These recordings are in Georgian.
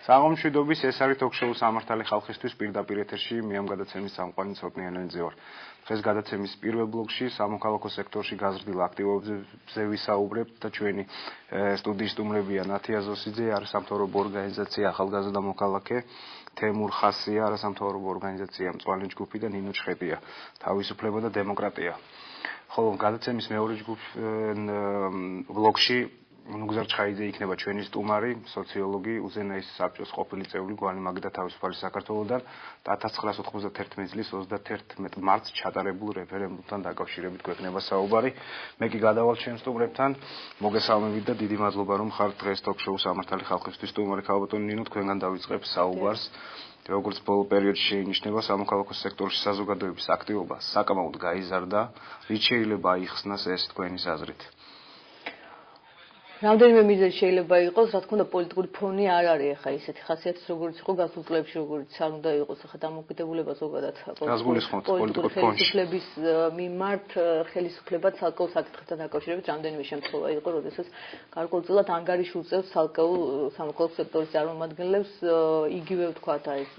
საღამომშვიდობის ეს არის ток-შოუ სამართალი ხალხისთვის პირდაპირ ეთერში მე ამ გადაცემის წამყვანი ცოტნიანენძე ვარ. დღეს გადაცემის პირველ ბლოკში სამოქალაქო სექტორში გაზრდილ აქტივობებზე ვისაუბრებთ და ჩვენი სტუდიის სტუმრებია ნათია ზოსიძე, არასამთავრობო ორგანიზაცია ახალგაზრდა მოქალაქე, თემურ ხასია, არასამთავრობო ორგანიზაცია მწვანე ჯგუფი და ნინო ჩხეტია, თავისუფლება და დემოკრატია. ხოლო გადაცემის მეორე ბლოკში ნუგზარ ჩხაიძე იქნება ჩვენი სტუმარი, სოციოლოგი, უზენაესის საბჭოს ყოფილი წევრი გვანი მაგდა თავისუფალი საქართველოსთან 1991 წლის 31 მარტს ჩატარებულ რეფერენდუმთან დაკავშირებით გვექნება საუბარი. მე კი გადავალ ჩვენ სტუმრებთან, მოგესალმებით და დიდი მადლობა რომ ხართ დღეს ток-შოუ სამართალი ხალხისთვის სტუმარი ქალბატონი ნინო, თქვენგან დავიწყებ საუბარს. როგორც ბოლო პერიოდში შეინიშნება სამოქალაქო სექტორში საზოგადოების აქტივობა საკმაოდ გაიზარდა, რით შეიძლება აიხსნას ეს თქვენი აზრით? რამდენიმე მიზეზი შეიძლება იყოს, რა თქმა უნდა, პოლიტიკური ფონი არ არის ახლა ისეთი ხასიათის, როგორც იყო გასულ წლებში, როგორც არ უნდა იყოს ახლა დამოკიდებულება ზოგადად პოლიტიკური ხელისუფლების მიმართ, ხელისუფლება ცალკეულ საკითხებთან დაკავშირებით რამდენიმე შემთხვევა იყო, როდესაც გარკვეულწილად ანგარიში უწევს ცალკეულ სამოქალაქო სექტორის წარმომადგენლებს, იგივე ვთქვათ, აი ეს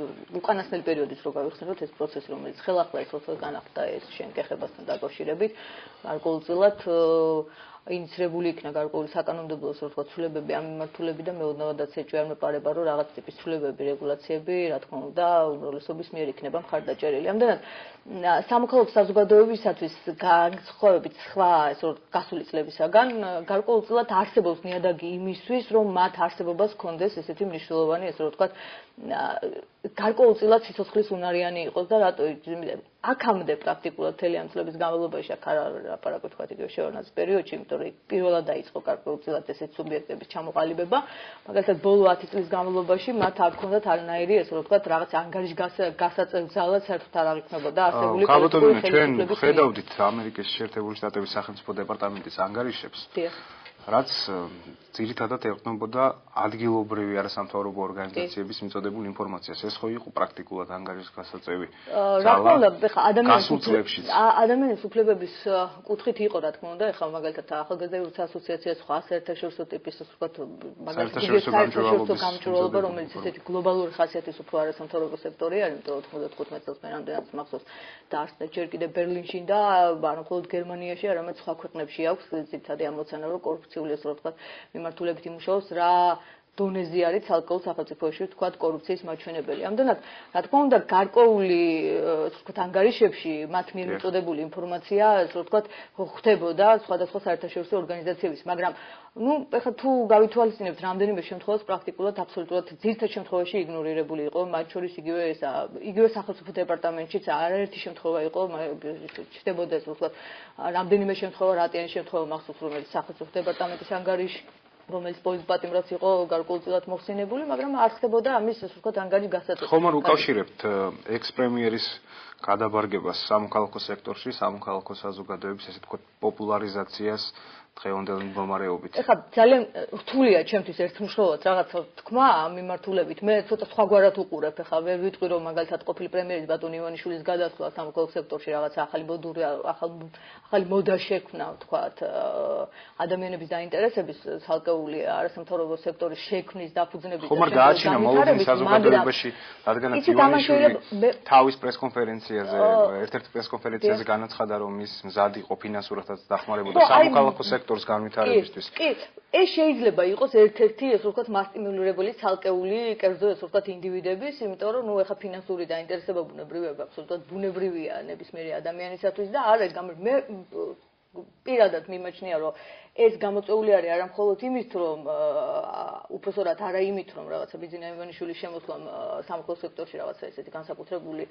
უკანასკნელი პერიოდის რო გავიხსენოთ ეს პროცესი, რომელიც ხელახლა ეს განახლდა ეს შენკეხებასთან დაკავშირებით, გარკვეულწილად ინიცირებული იქნა გარკვეული საკანონმდებლო ცვლილებები ამ მიმართულებით და მეოდნავადაც ეჭვია პარება რომ რაღაც ტიპის ცვლილებები, რეგულაციები, რა თქმა უნდა, უმრავლესობის მიერ იქნება მხარდაჭერილი. ამდენად სამოქალაქო საზოგადოებისათვის განსხვავებით სხვა გასული წლებისაგან გარკვეულწილად არსებობს ნიადაგი იმისთვის, რომ მათ არსებობას ჰქონდეს ესეთი მნიშვნელოვანი, ესე რომ ვთქვათ, გარკვეულწილად სიცოცხლის უნარიანი იყოს და რატო აქამდე პრაქტიკულად მთელი ამ წლების განმავლობაში აქ არ ლაპარაკობ თქვათ იგივე შევარდნაძის პერიოდში, იმიტომ რომ პირველად დაიწყო გარკვეულწილად ესეთი სუბიექტების ჩამოყალიბება, მაგალითად ბოლო 10 წლის განმავლობაში მათ არ ჰქონდათ არანაირი ესე რომ ვთქვათ რაღაც ანგარიშ გასაწევ საერთოდ არ აღიქმნებოდა არსებული პოლიტიკური ხელისუფლების. ჩვენ ხედავდით ამერიკის შეერთებული შტატების სახელმწიფო დეპარტამენტის ანგარიშებს. რაც ძირითადად ეყრდნობოდა ადგილობრივი არასამთავრობო ორგანიზაციების მიწოდებულ ინფორმაციას. ეს ხო იყო პრაქტიკულად ანგარიშის გასაწევი. რა თქმა უნდა, ეხლა ადამიანის უფლებების კუთხით იყო, რა თქმა უნდა, ეხლა მაგალითად ახალგაზრდების ასოციაცია სხვა საერთაშორისო ტიპის, ვთქვათ, მაგალითად საერთაშორისო გამჭვირვალობა, რომელიც ესეთი გლობალური ხასიათის უფრო არასამთავრობო სექტორი არის, იმიტომ რომ 95 წელს მე რამდენად მახსოვს დაარსდა ჯერ კიდევ ბერლინში და არა მხოლოდ გერმანიაში, არამედ სხვა ქვეყნებში აქვს ძირითადი ამოცანა, რომ კორუფციული ესე რომ ვთქვათ მიმართულებით იმუშაოს რა დონეზე არის ცალკეულ სახელმწიფოში ვთქვათ კორუფციის მაჩვენებელი. ამდენად, რა თქმა უნდა, გარკვეული ვთქვათ ანგარიშებში მათ მიერ მიწოდებული ინფორმაცია, ასე ვთქვათ, ხდებოდა სხვადასხვა საერთაშორისო ორგანიზაციების, მაგრამ ეხლა თუ გავითვალისწინებთ რამდენიმე შემთხვევას პრაქტიკულად აბსოლუტურად ძირითად შემთხვევაში იგნორირებული იყო, მათ შორის იგივე სახელმწიფო დეპარტამენტშიც არაერთი შემთხვევა იყო, ჩნდებოდა ეს ვთქვათ, რამდენიმე შემთხვევა, რატიანი შემთხვევა მახსოვს, რომელიც სახელმწიფო დეპარტამენტის ანგარიში რომელიც პოლიტპატიმრაც იყო გარკვეულწილად მოხსენებული, მაგრამ არ ხდებოდა ამის ასე ვთქვათ ანგარიშ გასაწევი. ხომ არ უკავშირებთ ექს-პრემიერის გადაბარგებას სამოქალაქო სექტორში, სამოქალაქო საზოგადოების ესე ვთქვათ პოპულარიზაციას დღევანდელი მდგომარეობით. ეხლა ძალიან რთულია ჩემთვის ერთმნიშვნელად რაღაცა თქვა ამ მიმართულებით. მე ცოტა სხვაგვარად უყურებ, ეხლა ვერ ვიტყვი რომ მაგალითად ყოფილი პრემიერის ბატონ ივანიშვილის გადასვლა სამოქალაქო სექტორში რაღაცა ახალი მოდა შექმნა, ვთქვათ, ადამიანების დაინტერესების ცალკეული არასამთავრობო სექტორის შექმნის დაფუძნების ხომ არ გააჩინა მოლოდინის საზოგადოებაში, რადგანაც ივანიშვილი თავის პრესკონფერენციაზე, ერთ-ერთ პრესკონფერენციაზე განაცხადა, რომ ის მზად იყო ფინანსურადაც დახმარებოდა სამოქალაქო სექტორს განვითარებისთვის. კი, ეს შეიძლება იყოს ერთ-ერთი, ასე ვთქვათ, მასტიმულირებელი ცალკეული, კერძო, ასე ვთქვათ, ინდივიდების, იმიტომ რომ ახლა ფინანსური დაინტერესება ბუნებრივია, აბსოლუტურად ბუნებრივია ნებისმიერი ადამიანისათვის და არა მე პირადად მიმაჩნია, რომ ეს გამოწვეული არის არა მხოლოდ იმით, რომ უпроსორად არა იმით, რომ რაღაცა ბიძინა ივანიშვილის შემოსვლამ სამოქალაქო სექტორში რაღაცა ესეთი განსაკუთრებული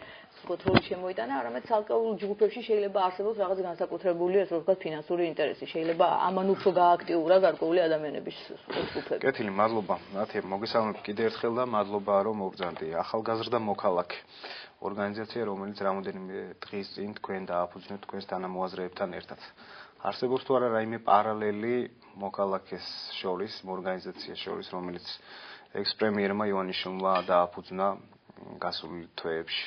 როლი შემოიტანა, არამედ ცალკეულ ჯგუფებში შეიძლება არსებობს რაღაც განსაკუთრებული, ასე ვთქვათ, ფინანსური ინტერესი. შეიძლება ამან უფრო გააქტიურა გარკვეული ადამიანების ჯგუფები. კეთილი, მადლობა. ნათია, მოგესალმებით კიდევ ერთხელ და მადლობა რომ მოგზარდი. ახალგაზრდა მოქალაქე ორგანიზაცია, რომელიც რამოდენიმე დღის წინ თქვენ დააფუძნეთ თქვენს თანამოაზრეებთან ერთად. არსებობს თუ არა რაიმე პარალელი მოქალაქეს შორის, ორგანიზაციას შორის, რომელიც ექს-პრემიერმა ივანიშვილმა დააფუძნა გასული თვეებში?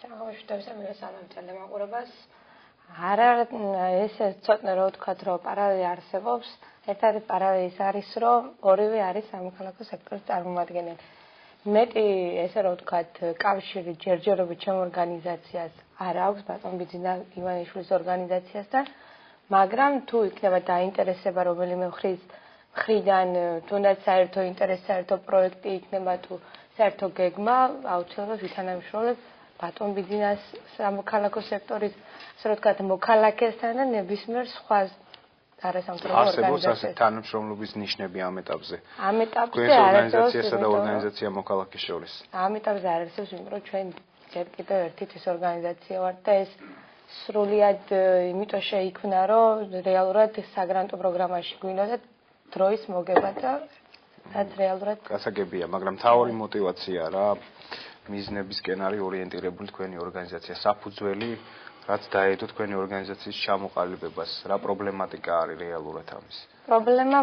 საღამომშვიდობის მოგესალმებით მაყურებელს. არა ესე ცოტნე რა ვთქვათ, რომ პარალელი არსებობს. ერთ-ერთი პარალელი არის, რომ ორივე არის სამოქალაქო სექტორის წარმომადგენელი. მეტი ესე რომ ვთქვათ, კავშირი ჯერჯერობით ჩემ ორგანიზაციას არ აქვს, ბატონ ბიძინა ივანიშვილის ორგანიზაციასთან, მაგრამ თუ იქნება დაინტერესება რომელიმე მხრიდან, თუნდაც საერთო ინტერესი, საერთო პროექტი იქნება თუ საერთო გეგმა, აუცილებლად ვითანამშრომლებ ბატონ ბიძინას სამოქალაქო სექტორის, ასე რომ ვთქვათ, მოქალაქესთან და ნებისმიერ სხვა არასამთავრობო არსებობს ასეთ თანამშრომლობის ნიშნები ამ ეტაპზე. ამ ეტაპზე ორგანიზაციასა და ორგანიზაცია მოქალაქეს შორის. ამ ეტაპზე არ არსებობს, იმიტომ რომ ჩვენ ჯერ კიდევ ერთით ეს ორგანიზაცია ვართ და ეს სრულიად იმიტომ შეიქმნა, რომ რეალურად საგრანტო პროგრამაში გვინდოდა დროის მოგება და რაც რეალურად გასაგებია, მაგრამ მთავარი мотиваცია რა მიზნებისკენ არის ორიენტირებული თქვენი ორგანიზაცია, საფუძველი რაც დაედო თქვენი ორგანიზაციის ჩამოყალიბებას, რა პრობლემატიკა არის რეალურად ამის? პრობლემა,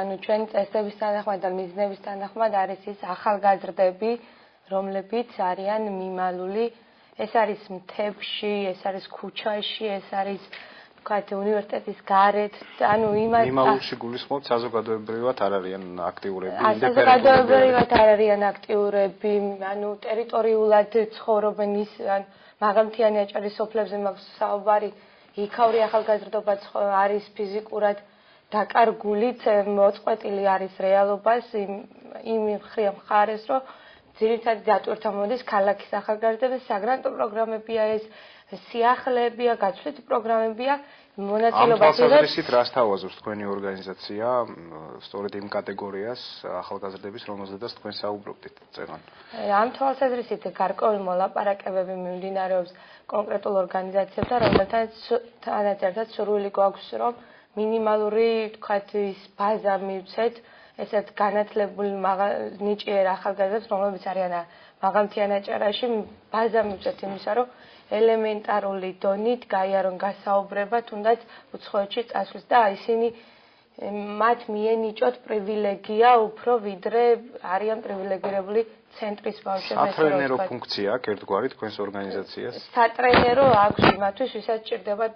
ანუ ჩვენ წესების თანახმად და მიზნების თანახმად არის ის ახალგაზრდები, რომლებიც არიან მიმალული, ეს არის მთებში, ეს არის ქუჩაში, ეს არის ვთქვათ, უნივერსიტეტის გარეთ, ანუ იმას მიმალულში გულისხმობთ საზოგადოებრივად არ არიან აქტიურები, საზოგადოებრივად არ არიან აქტიურები, ანუ ტერიტორიულად ცხოვრობენ ის მაღალმთიანი აჭარის სოფლებზე მაქვს საუბარი, იქაური ახალგაზრდობა არის ფიზიკურად დაკარგულით, მოწყვეტილი არის რეალობას იმ მხარეს, რომ ძირითადად დატვირთვა მოდის ქალაქის ახალგაზრდები, საგრანტო პროგრამებია ეს, სიახლეებია, გაცვლითი პროგრამებია, მონაწილეობა იღებს. ამ თვალსაზრისით რას თავაზობს თქვენი ორგანიზაცია, სწორედ იმ კატეგორიას ახალგაზრდების, რომელზედაც თქვენ საუბრობთ წეგან? ამ თვალსაზრისით გარკვეული მოლაპარაკებები მიმდინარეობს კონკრეტულ ორგანიზაციებთან, რომელთანაც ერთად სურვილი გვაქვს, რომ მინიმალური, ვთქვათ, ის ბაზა მივცეთ, ესეთ განათლებული ნიჭიერ ახალგაზრდებს, რომლებიც არიან მაღალმთიან აჭარაში, ბაზა მივცეთ იმისა, რომ ელემენტარული დონით გაიარონ გასაუბრება, თუნდაც უცხოეთში წასვლის და ისინი მათ მიენიჭოთ პრივილეგია უფრო ვიდრე არიან პრივილეგირებული ცენტრის ბავშვები. სატრენერო ფუნქცია აქვს ერთგვარი თქვენს ორგანიზაციას? სატრენერო აქვს იმათთვის, ვისაც ჭირდება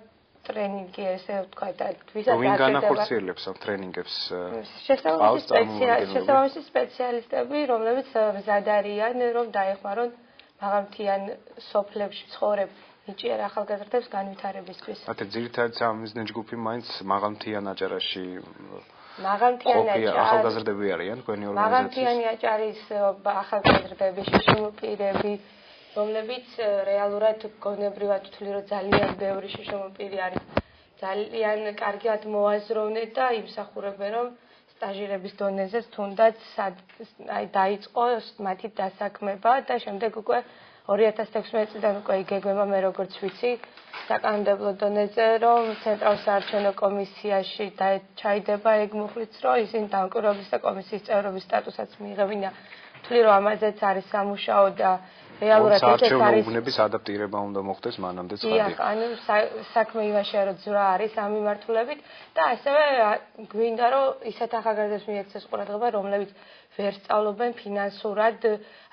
ტრენინგი, ესე ვთქვათ, ვისაც ვინ განახორციელებს ამ ტრენინგებს? შესაბამისი სპეციალისტები, რომლებიც მზად არიან, რომ დაეხმარონ მაღალმთიან სოფლებში ცხოვრებ ნიჭიერ ახალგაზრდებს განვითარებისთვის. ათე ძირითადად სამიზნე ჯგუფი მაინც მაღალმთიან აჭარაში ახალგაზრდები არიან თქვენი ორგანიზაციის? მაღალმთიანი აჭარის ახალგაზრდები, შიშიმოპირები, რომლებიც რეალურად გონებრივად ვთვლი, რომ ძალიან ბევრი შიშიმოპირი არის, ძალიან კარგად მოაზროვნეთ და იმსახურებენ, რომ სტაჟირების დონეზე თუნდაც დაიწყო მათი დასაქმება და შემდეგ უკვე 2016 წლიდან უკვე იგეგმება მე როგორც ვიცი საკანონმდებლო დონეზე რომ ცენტრალურ საარჩევნო კომისიაში ჩაიდება ეგ მუხლიც რომ ისინი დამკვირვებლის და კომისიის წევრობის სტატუსაც მიიღებინა თვლი რომ ამაზეც არის სამუშაო და რეალურად ეს არის საარჩევნოების ადაპტირება უნდა მოხდეს მანამდე ცხადი. დიახ, ანუ საქმე იმაშია რომ ძვრა არის ამ მიმართულებით და ასევე გვინდა რომ ისეთ ახალგაზრდებს მიექცეს ყურადღება რომლებიც ვერ სწავლობენ ფინანსურად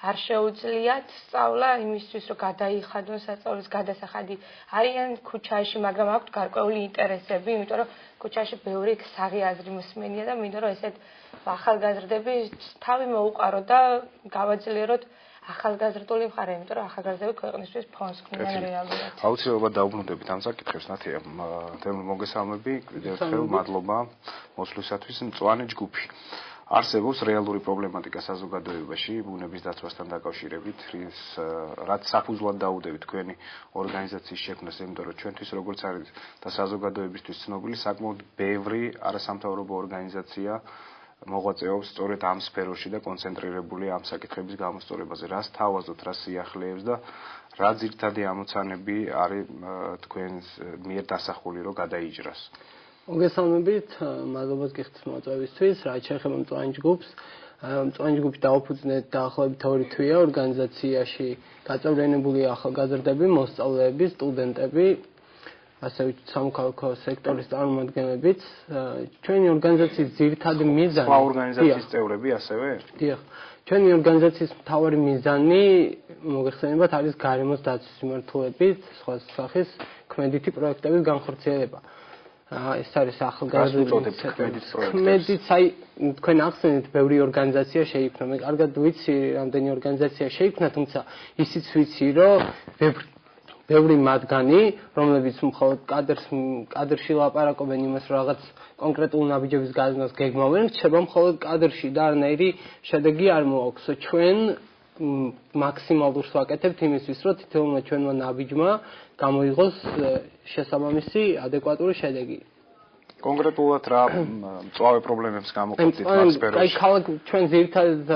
არ შეუძლიათ სწავლა იმისთვის რომ გადაიხადონ სასწავლებლის გადასახადი არიან ქუჩაში მაგრამ აქვთ გარკვეული ინტერესები იმიტომ რომ ქუჩაში ბევრი საღი აზრი მოსმენია და მინდა რომ ესეთ ახალგაზრდები თავი მოუყარო და გავაძლიეროთ ახალგაზრდული მხარე, იმიტომ რომ ახალგაზრდები ქვეყნისთვის ფონს ქმნიან რეალურად. აუცილებლად დაუბრუნდებით ამ საკითხებს, ნათია. თემ მოგესალმები, კიდევ ერთხელ მადლობა მოსვლისათვის მწვანე ჯგუფი. არსებობს რეალური პრობლემატიკა საზოგადოებაში, ბუნების დაცვასთან დაკავშირებით, რაც საფუძვლად დაუდებით თქვენი ორგანიზაციის შექმნას, იმიტომ რომ ჩვენთვის როგორც არის და საზოგადოებისთვის ცნობილი, საკმაოდ ბევრი არასამთავრობო ორგანიზაცია მოღვაწეობს სწორედ ამ სფეროში და კონცენტრირებული ამ საკითხების გამოსწორებაზე. რას თავაზობთ, რა სიახლეებს და რა ძირითადი ამოცანები არის თქვენს მიერ დასახული, რომ გადაიჭრას? მოგესალმებით, მადლობა გიხდით მოწვევისთვის, რაც შეეხება მწვანე ჯგუფს. მწვანე ჯგუფი დაუფუძნეთ დაახლოებით 2 თვეა ორგანიზაციაში გაწევრიანებული ახალგაზრდები, მოსწავლეები, სტუდენტები, ასევე სამოქალაქო სექტორის წარმომადგენლებიც. ჩვენი ორგანიზაციის ძირითადი მიზანი სხვა ორგანიზაციის წევრები ასევე? დიახ. ჩვენი ორგანიზაციის მთავარი მიზანი მოგეხსენებათ არის გარემოს დაცვის მიმართულებით სხვა სახის ქმედითი პროექტების განხორციელება. ეს არის ახალგაზრდული ქმედიც, აი თქვენ ახსენეთ, ბევრი ორგანიზაცია შეიქმნა. მე კარგად ვიცი, რამდენი ორგანიზაცია შეიქმნა, თუმცა ისიც ვიცი, რომ ბევრი მათგანი, რომლებიც მხოლოდ კადრში ლაპარაკობენ იმას, რომ რაღაც კონკრეტულ ნაბიჯების გაზნას გეგმავენ, რჩება მხოლოდ კადრში და არანაირი შედეგი არ მოაქვს. ჩვენ მაქსიმალურს ვაკეთებთ იმისთვის, რომ თითოეულმა ჩვენმა ნაბიჯმა გამოიღოს შესაბამისი ადეკვატური შედეგი. კონკრეტულად რა მწვავე პრობლემებს გამოყოფთ მაგ სფეროში? აი ქალაქ ჩვენ ძირითადად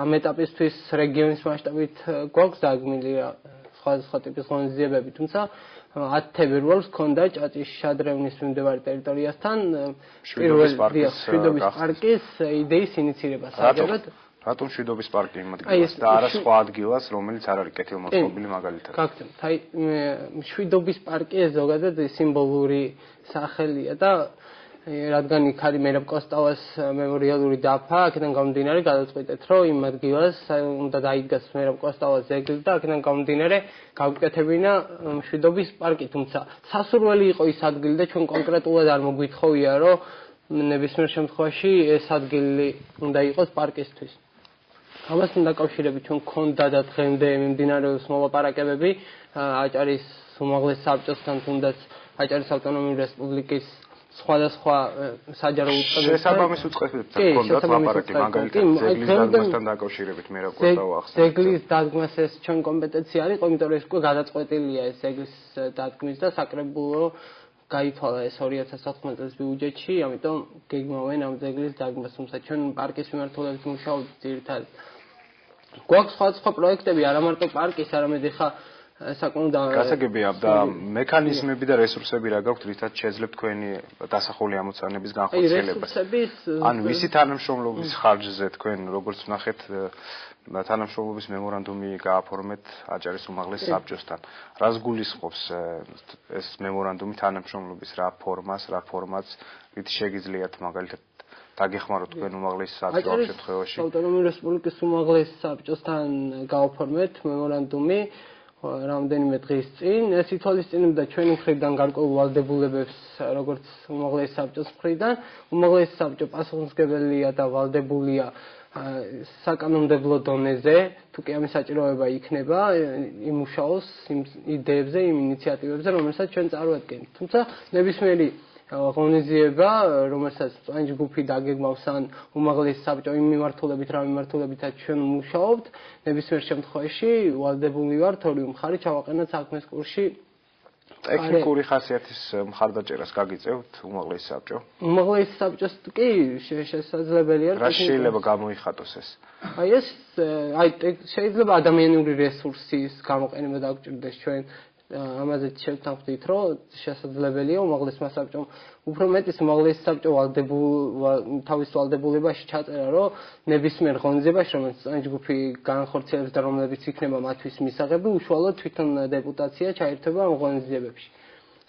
ამ ეტაპისთვის რეგიონის მასშტაბით გვაქვს დაგმილი სხვადასხვა ტიპის ღონისძიებები, თუმცა 10 თებერვალს ჰქონდა ჭაჭის შადრევნის მიმდებარე ტერიტორიასთან შვიდობის პარკის იდეის ინიცირება საერთოდ. რატომ შვიდობის პარკი იმ ადგილას და არა სხვა ადგილას, რომელიც არ არის კეთილმოწყობილი მაგალითად? გაგცემთ, აი შვიდობის პარკი ეს ზოგადად სიმბოლური სახელია და რადგან იქ არის მერაბ კოსტავას მემორიალური დაფა, აქედან გამომდინარე გადაწყვეტეთ, რომ იმ ადგილას უნდა დაიდგას მერაბ კოსტავას ძეგლი და აქედან გამომდინარე გავუკეთებინა შვიდობის პარკი, თუმცა სასურველი იყო ის ადგილი და ჩვენ კონკრეტულად არ მოგვითხოვია, რომ ნებისმიერ შემთხვევაში ეს ადგილი უნდა იყოს პარკისთვის. ამასთან დაკავშირებით ჩვენ გქონდა და დღემდე მიმდინარეობს მოლაპარაკებები აჭარის უმაღლეს საბჭოსთან, თუნდაც აჭარის ავტონომიური რესპუბლიკის სხვადასხვა საჯარო უწყებებთან. შესაბამის უწყებებთან გქონდათ ლაპარაკი, მაგალითად ძეგლის დადგმასთან დაკავშირებით მე რა გქონდა ახსენე. ძეგლის დადგმას ეს ჩვენ კომპეტენცია არ იყო, იმიტომ რომ ეს უკვე გადაწყვეტილია ეს ძეგლის დადგმის და საკრებულო გაითვალა ეს 2014 წლის ბიუჯეტში, ამიტომ გეგმავენ ამ ძეგლის დადგმას, თუმცა ჩვენ პარკის მიმართულებით მუშაობთ ძირითადად. გვაქვს სხვადასხვა პროექტები, არა მარტო პარკის, არამედ ეხა საკმაოდ გასაგებია და მექანიზმები და რესურსები რა გაქვთ, რითაც შეძლებთ თქვენი დასახული ამოცანების განხორციელებას? ანუ ვისი თანამშრომლობის ხარჯზე თქვენ როგორც ვნახეთ თანამშრომლობის მემორანდუმი გააფორმეთ აჭარის უმაღლეს საბჭოსთან. რას გულისხმობს ეს მემორანდუმი თანამშრომლობის, რა ფორმატს, რით შეგიძლიათ მაგალითად დაგეხმაროთ თქვენ უმაღლეს საბჭოს ამ შემთხვევაში? ავტონომიური რესპუბლიკის უმაღლეს საბჭოსთან გააფორმეთ მემორანდუმი რამდენიმე დღის წინ. ეს ითვალისწინებდა ჩვენი მხრიდან გარკვეულ ვალდებულებებს, როგორც უმაღლეს საბჭოს მხრიდან. უმაღლეს საბჭო პასუხისმგებელია და ვალდებულია საკანონმდებლო დონეზე, თუ კი ამის საჭიროება იქნება, იმუშაოს იმ იდეებზე, იმ ინიციატივებზე, რომელსაც ჩვენ წარუდგენთ. თუმცა ნებისმიერი ღონისძიება, რომელსაც წვენჯ ჯგუფი დაგეგმავს ან უმაღლეს საბჭო იმ მიმართულებით, რა მიმართულებითაც ჩვენ მუშაობთ, ნებისმიერ შემთხვევაში ვალდებული ვართ ორი მხარე ჩავაყენოთ საქმის კურსში. ტექნიკური ხასიათის მხარდაჭერას გაგიწევთ უმაღლეს საბჭო? უმაღლეს საბჭოს კი შესაძლებელია. რა შეიძლება გამოიხატოს ეს? შეიძლება ადამიანური რესურსის გამოყენება დაგვჭირდეს ჩვენ ამაზე შევთანხმდით, რომ შესაძლებელია უმაღლესმა საბჭომ უფრო მეტის უმაღლეს საბჭო თავის ვალდებულებაში ჩაწერა, რომ ნებისმიერ ღონისძიებაში, რომელიც ჯგუფი განხორციელებს და რომლებიც იქნება მათთვის მისაღები, უშუალოდ თვითონ დეპუტაცია ჩაერთვება ამ ღონისძიებებში.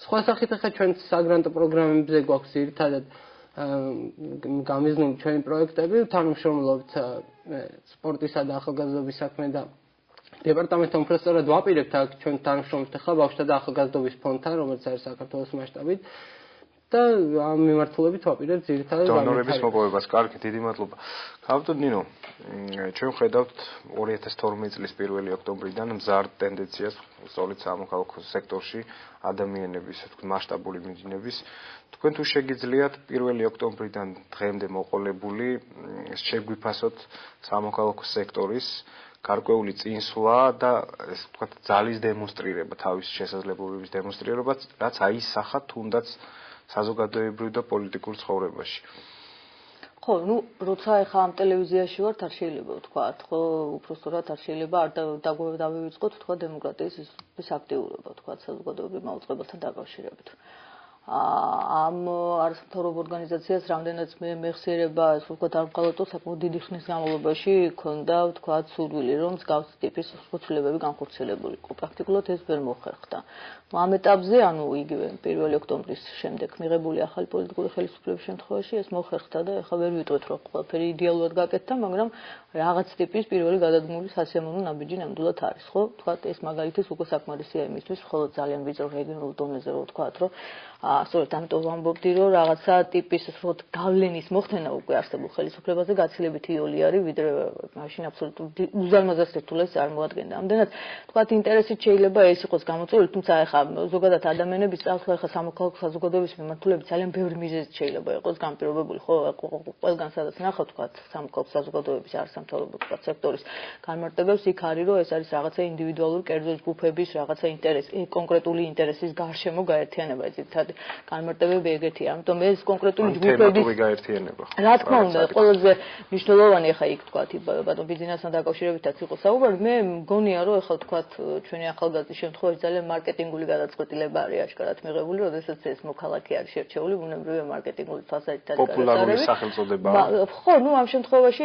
სხვა სახით ახლა ჩვენ საგრანტო პროგრამებზე გვაქვს ძირითადად გამიზნული ჩვენი პროექტები, თანამშრომლობთ სპორტისა და ახალგაზრდობის საქმე და დეპარტამენტთან უბრალოდ ვაპირებთ აქ ჩვენ თანამშრომლობთ ახლა ბავშვთა და ახალგაზრდობის ფონდთან, რომელიც არის საქართველოს მასშტაბით და ამ მიმართულებით ვაპირებთ ძირითადად დონორების მოპოვებას. კარგი, დიდი მადლობა. ქავთო ნინო, ჩვენ ხედავთ 2012 წლის 1 ოქტომბრიდან მზარდ ტენდენციას სწორედ სამოქალაქო სექტორში ადამიანების მასშტაბური მიძინების. თქვენ თუ შეგიძლიათ 1 ოქტომბრიდან დღემდე მოყოლებული შეგვიფასოთ სამოქალაქო სექტორის გარკვეული წინსვლა და ესე ვთქვათ ძალის დემონსტრირება, თავის შესაძლებლობების დემონსტრირება, რაც აისახა თუნდაც საზოგადოებრივ და პოლიტიკურ ცხოვრებაში. ხო, როცა ახლა ამ ტელევიზიაში ვართ, არ შეიძლება ვთქვათ, ხო, უბრალოდ არ შეიძლება არ დავივიწყოთ, ვთქვათ, დემოკრატიის აქტიურობა, ვთქვათ, საზოგადოებრივ მაუწყებელთან დაკავშირებით. ამ არასამთავრობო ორგანიზაციას რამდენიც მეხსიერება, ასე ვთქვათ, არ მყავდო საკმაოდ დიდი ხნის განმავლობაში ქონდა, ვთქვათ, სურვილი, რომ მსგავსი ტიპის ცვლილებები განხორციელებულიყო. პრაქტიკულად ეს ვერ მოხერხდა. ამ ეტაპზე, ანუ იგივე 1 ოქტომბრის შემდეგ მიღებული ახალი პოლიტიკური ხელისუფლების შემთხვევაში ეს მოხერხდა და ეხლა ვერ ვიტყვით, რომ ყველაფერი იდეალურად გაკეთდა, მაგრამ რაღაც ტიპის პირველი გადადგმული სასიამოვნო ნაბიჯი ნამდვილად არის, ხო? ვთქვათ, ეს მაგალითის უკვე საკმარისია იმისთვის, მხოლოდ ძალიან ვიწრო რეგიონულ დონეზე, რომ ვთქვათ, რომ სწორედ ამიტომ ვამბობდი, რომ რაღაცა ტიპის უბრალოდ გავლენის მოხდენა უკვე არსებულ ხელისუფლებაზე გაცილებით იოლი არის, ვიდრე მაშინ აბსოლუტურად უზარმაზარ სირთულეს წარმოადგენდა. ამდენად თქვათ ინტერესით შეიძლება ეს იყოს გამოწვეული, თუმცა ეხლა ზოგადად ადამიანების წასვლა ეხლა სამოქალაქო საზოგადოების მიმართულებით ძალიან ბევრი მიზეზი შეიძლება იყოს განპირობებული, ხო, ყველგან სადაც ნახავთ, თქვათ სამოქალაქო საზოგადოების არასამთავრობო თქვათ სექტორის განმარტებებს, იქ არის რომ ეს არის რაღაცა ინდივიდუალური კერძო ჯგუფების რაღაცა ინტერესი, კონკრეტული ინტერესის გარშემო გაერთიანება, ძირითადად განმარტებები ეგეთია. ამიტომ ეს კონკრეტული ჯგუფების გაერთიანება. რა თქმა უნდა, ყველაზე მნიშვნელოვანი ახლა იქ თქვათ ბატონ ბიზნესთან დაკავშირებითაც იყო საუბარი, მე მგონია რომ ახლა თქვათ ჩვენი ახალგაზრდის შემთხვევაში ძალიან მარკეტინგული გადაწყვეტილება არის აშკარად მიღებული, როდესაც ეს მოქალაქე არის შერჩეული, ბუნებრივია მარკეტინგული თვალსაზრისით არის პოპულარული სახელწოდება. ხო, ნუ ამ შემთხვევაში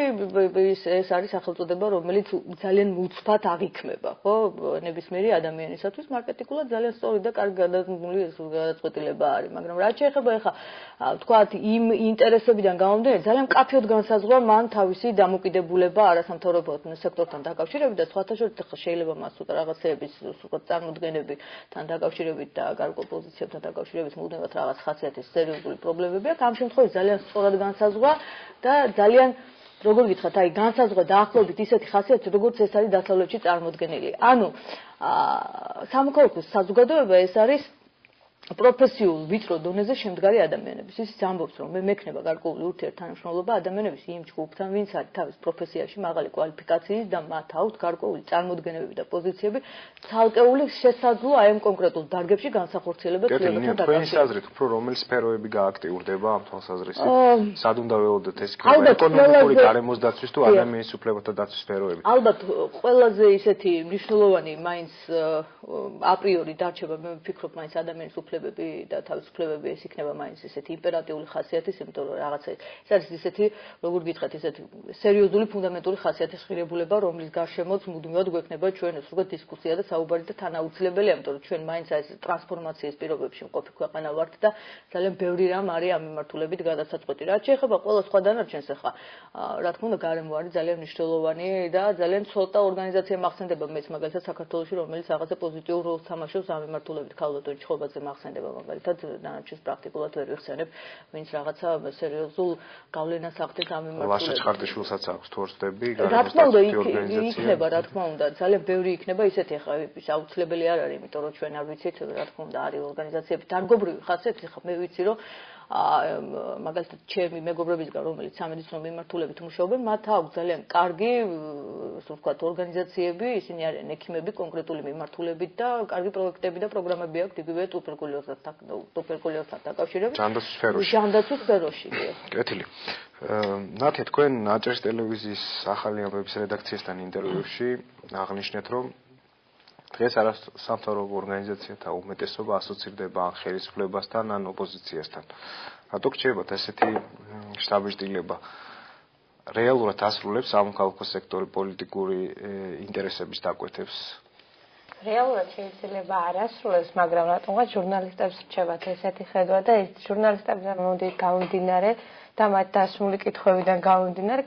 ეს არის სახელწოდება, რომელიც ძალიან უცბად აღიქმება, ხო, ნებისმიერი ადამიანისათვის მარკეტინგულად ძალიან სწორი და კარგი გადადგმული გადაწყვეტილება არის, მაგრამ რაც შეეხება ახლა თქვათ იმ ინტერესებიდან გამომდინარე, ძალიან მკაფიოდ განსაზღვრა მან თავისი დამოკიდებულება არასამთავრობო სექტორთან დაკავშირებით და სხვათა შორის ახლა შეიძლება მას უბრალოდ რაღაცეების უბრალოდ წარმოდგენებთან დაკავშირებით და გარკვეულ პოზიციებთან დაკავშირებით მუდმივად რაღაც ხასიათის სერიოზული პრობლემები აქვს. ამ შემთხვევაში ძალიან სწორად განსაზღვრა და ძალიან როგორ გითხრათ, აი განსაზღვრა დაახლოებით ისეთი ხასიათი, როგორც ეს არის დასავლეთში წარმოდგენილი. ანუ სამოქალაქო საზოგადოება ეს არის პროფესიულ ვიწრო დონეზე შემდგარი ადამიანების. ისიც ამბობს, რომ მე მექნება გარკვეული ურთიერთთანამშრომლობა ადამიანების იმ ჯგუფთან, ვინც არის თავის პროფესიაში მაღალი კვალიფიკაციის და მათ აქვთ გარკვეული წარმოდგენები და პოზიციები ცალკეული შესაძლო აი ამ კონკრეტულ დარგებში განსახორციელება ცვლილებებთან დაკავშირებით. თქვენი აზრით, უფრო რომელი სფეროები გააქტიურდება ამ თვალსაზრისით? სად უნდა ველოდოთ ეს იქნება ეკონომიკური გარემოს დაცვის თუ ადამიანის უფლებათა დაცვის სფეროები? ალბათ ყველაზე ისეთი მნიშვნელოვანი მაინც აპრიორი დარჩება, მე ვფიქრობ, მაინც ადამიანის უფლებები და თავისუფლებები ეს იქნება მაინც ისეთი იმპერატიული ხასიათის, იმიტომ რომ რაღაცა ეს არის ისეთი, როგორ გითხრათ, ისეთი სერიოზული ფუნდამენტური ხასიათის ღირებულება, რომლის გარშემოც მუდმივად გვექნება ჩვენ ზოგადად დისკუსია და საუბარი და თანაუცილებელია, იმიტომ რომ ჩვენ მაინც ეს ტრანსფორმაციის პირობებში მყოფი ქვეყანა ვართ და ძალიან ბევრი რამ არის ამ მიმართულებით გადასაწყვეტი. რაც შეეხება ყველა სხვა დანარჩენს ახლა, რა თქმა უნდა, გარემო არის ძალიან მნიშვნელოვანი და ძალიან ცოტა ორგანიზაცია მახსენდება მეც მაგალითად საქართველოში, რომელიც რაღაცა პოზიტიურ როლს თამაშობს ამ მიმართულებით ქალბატონი ჩხობაძე მახსენდება მაგალითად დანარჩენს პრაქტიკულად ვერ ვიხსენებ, ვინც რაღაცა სერიოზულ გავლენას ახდენს ამ მიმართულებით. ლაშა ჩხარტიშვილსაც აქვს თუ არ ვწდები, რა თქმა უნდა, იქნება, რა თქმა უნდა, ძალიან ბევრი იქნება ისეთი ახლა ის აუცილებელი არ არის, იმიტომ რომ ჩვენ არ ვიცით, რა თქმა უნდა, არის ორგანიზაციები დარგობრივი ხასიათის, ახლა მე ვიცი, რომ მაგალითად ჩემი მეგობრებისგან, რომელიც სამედიცინო მიმართულებით მუშაობენ, მათ აქვს ძალიან კარგი, ასე ვთქვათ, ორგანიზაციები, ისინი არიან ექიმები კონკრეტული მიმართულებით და კარგი პროექტები და პროგრამები აქვს იგივე ტუბერკულოზთან დაკავშირებით. ჟანდაცვის სფეროში. კეთილი. ნათია, თქვენ აჭარის ტელევიზიის ახალი ამბების რედაქციასთან ინტერვიუში აღნიშნეთ, რომ დღეს არასამთავრობო ორგანიზაციათა უმეტესობა ასოცირდება ან ხელისუფლებასთან, ან ოპოზიციასთან. რატო გჭირდებათ ესეთი შთაბეჭდილება? რეალურად ასრულებს სამოქალაქო სექტორი პოლიტიკური ინტერესების დაკვეთებს? რეალურად შეიძლება არ ასრულებს, მაგრამ რატომღაც ჟურნალისტებს რჩებათ ესეთი ხედვა და ეს ჟურნალისტებიდან გამომდინარე და მათ დასმული კითხვებიდან გამომდინარე,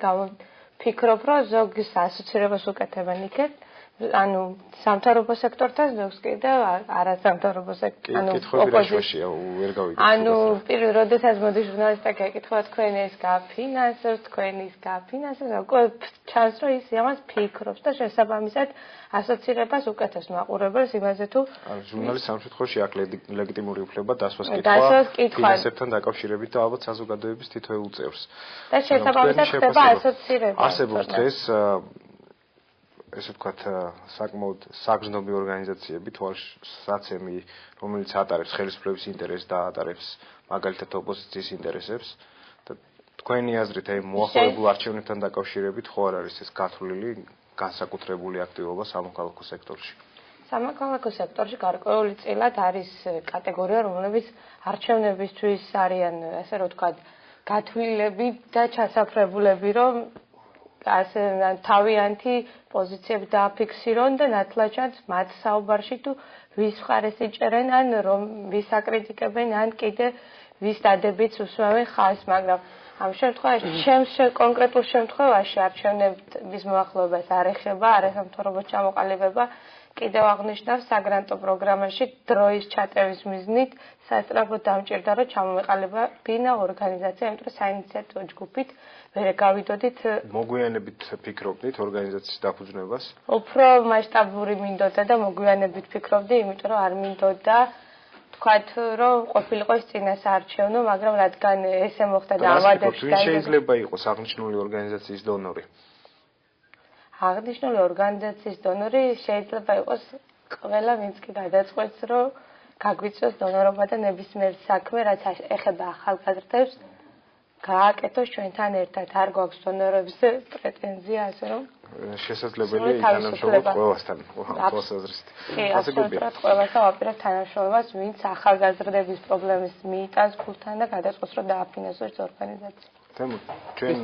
ვფიქრობ, რომ ზოგის ასოცირებას უკეთებენ იქეთ. ანუ სამთავრობო სექტორთან ზოგს კიდევ არასამთავრობო სექტორ, ანუ ოპოზიცია ვერ გავიგე. ანუ პირველ როდესაც მოდი ჟურნალისტა გეკითხვა თქვენ ეს გაფინანსებს, თქვენ ის გაფინანსებს, უკვე ჩანს რომ ის ამას ფიქრობს და შესაბამისად ასოცირებას უკეთებს მაყურებელს იმაზე თუ ჟურნალისტს ამ შემთხვევაში აქვს ლეგიტიმური უფლება დასვას კითხვა ფინანსებთან დაკავშირებით და ალბათ საზოგადოების თითოეულ წევრს. და შესაბამისად ხდება ასოცირება. არსებობს დღეს ესე ვთქვათ, საკმაოდ საგრძნობი ორგანიზაციები, თვალსაცემი, რომელიც ატარებს ხელისუფლების ინტერესს და ატარებს მაგალითად ოპოზიციის ინტერესებს. და თქვენი აზრით, აი მოახლოებულ არჩევნებთან დაკავშირებით ხო არ არის ეს გათვლილი განსაკუთრებული აქტივობა სამოქალაქო სექტორში? სამოქალაქო სექტორში გარკვეული წილად არის კატეგორია, რომლებიც არჩევნებისთვის არიან, ასე რომ ვთქვათ, გათვლილები და ჩასაფრებულები, რომ ასე თავიანთი პოზიციები დააფიქსირონ და ნათლადად მათ საუბარში თუ ვის მხარეს იჭერენ, ან რომ ვის აკრიტიკებენ, ან კიდე ვის დადებიც უსვამენ ხაზს, მაგრამ ამ შემთხვევაში ჩემს კონკრეტულ შემთხვევაში არჩევნების მოახლოებას არ ეხება, არ ეხება თორობო ჩამოყალიბება. კიდევ აღნიშნავს საგრანტო პროგრამაში დროის ჩატევის მიზნით სასწრაფოდ დამჭირდა რომ ჩამოეყალიბებინა ორგანიზაცია, იმიტომ რომ საინიციატივო ჯგუფით ვერ გავიდოდით. მოგვიანებით ფიქრობდით ორგანიზაციის დაფუძნებას? უფრო მასშტაბური მინდოდა და მოგვიანებით ფიქრობდი, იმიტომ რომ არ მინდოდა თქვათ რომ ყოფილიყო ის წინასაარჩევნო, მაგრამ რადგან ესე მოხდა და ავადებში ვინ შეიძლება იყოს აღნიშნული ორგანიზაციის დონორი? აღნიშნული ორგანიზაციის დონორი შეიძლება იყოს ყველა ვინც კი გადაწყვეტს რომ გაგვიწვევს დონორობა და ნებისმიერ საქმე რაც ეხება ახალგაზრდებს გააკეთოს ჩვენთან ერთად. არ გვაქვს დონორების პრეტენზია, ასე რომ შესაძლებელია თანამშრომლობა ყველასთან, თვალსაზრისით. აბსოლუტურად ყველასთან ვაპირებთ თანამშრომლობას, ვინც ახალგაზრდების პრობლემის მიიტანს ფულთან და გადაწყვეტს რომ დააფინანსოს ორგანიზაცია. თემო, ჩვენ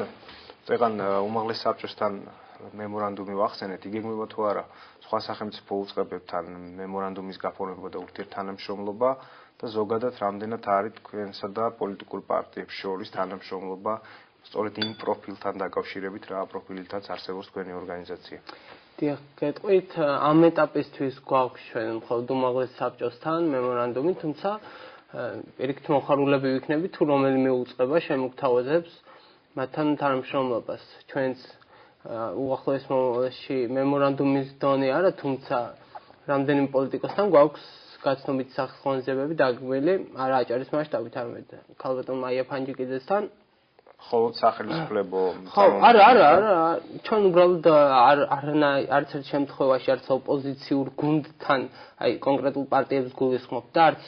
წეგან უმაღლეს საბჭოსთან მემორანდუმი ვახსენეთ, იგეგმება თუ არა სხვა სახელმწიფო უწყებებთან მემორანდუმის გაფორმება და ურთიერთთანამშრომლობა და ზოგადად რამდენად არის თქვენსა და პოლიტიკურ პარტიებს შორის თანამშრომლობა სწორედ იმ პროფილთან დაკავშირებით, რა პროფილითაც არსებობს თქვენი ორგანიზაცია. დიახ, გეტყვით, ამ ეტაპისთვის გვაქვს ჩვენ მხოლოდ უმაღლეს საბჭოსთან მემორანდუმი, თუმცა პირიქით მოხარულები ვიქნებით თუ რომელიმე უწყება შემოგთავაზებს მათთან თანამშრომლობას. ჩვენს უახლოეს მომავალში მემორანდუმის დონე არა, თუმცა რამდენიმე პოლიტიკოსთან გვაქვს გაცნობითი სახელმწიფოებები დაგმელი, არა აჭარის მასშტაბით, არამედ ქალბატონ მაია ფანჯიკიძესთან. ხოლო სახელმწიფო ხო, არა, ჩვენ უბრალოდ არც ერთ შემთხვევაში არც ოპოზიციურ გუნდთან, აი კონკრეტულ პარტიებს გულისხმობ და არც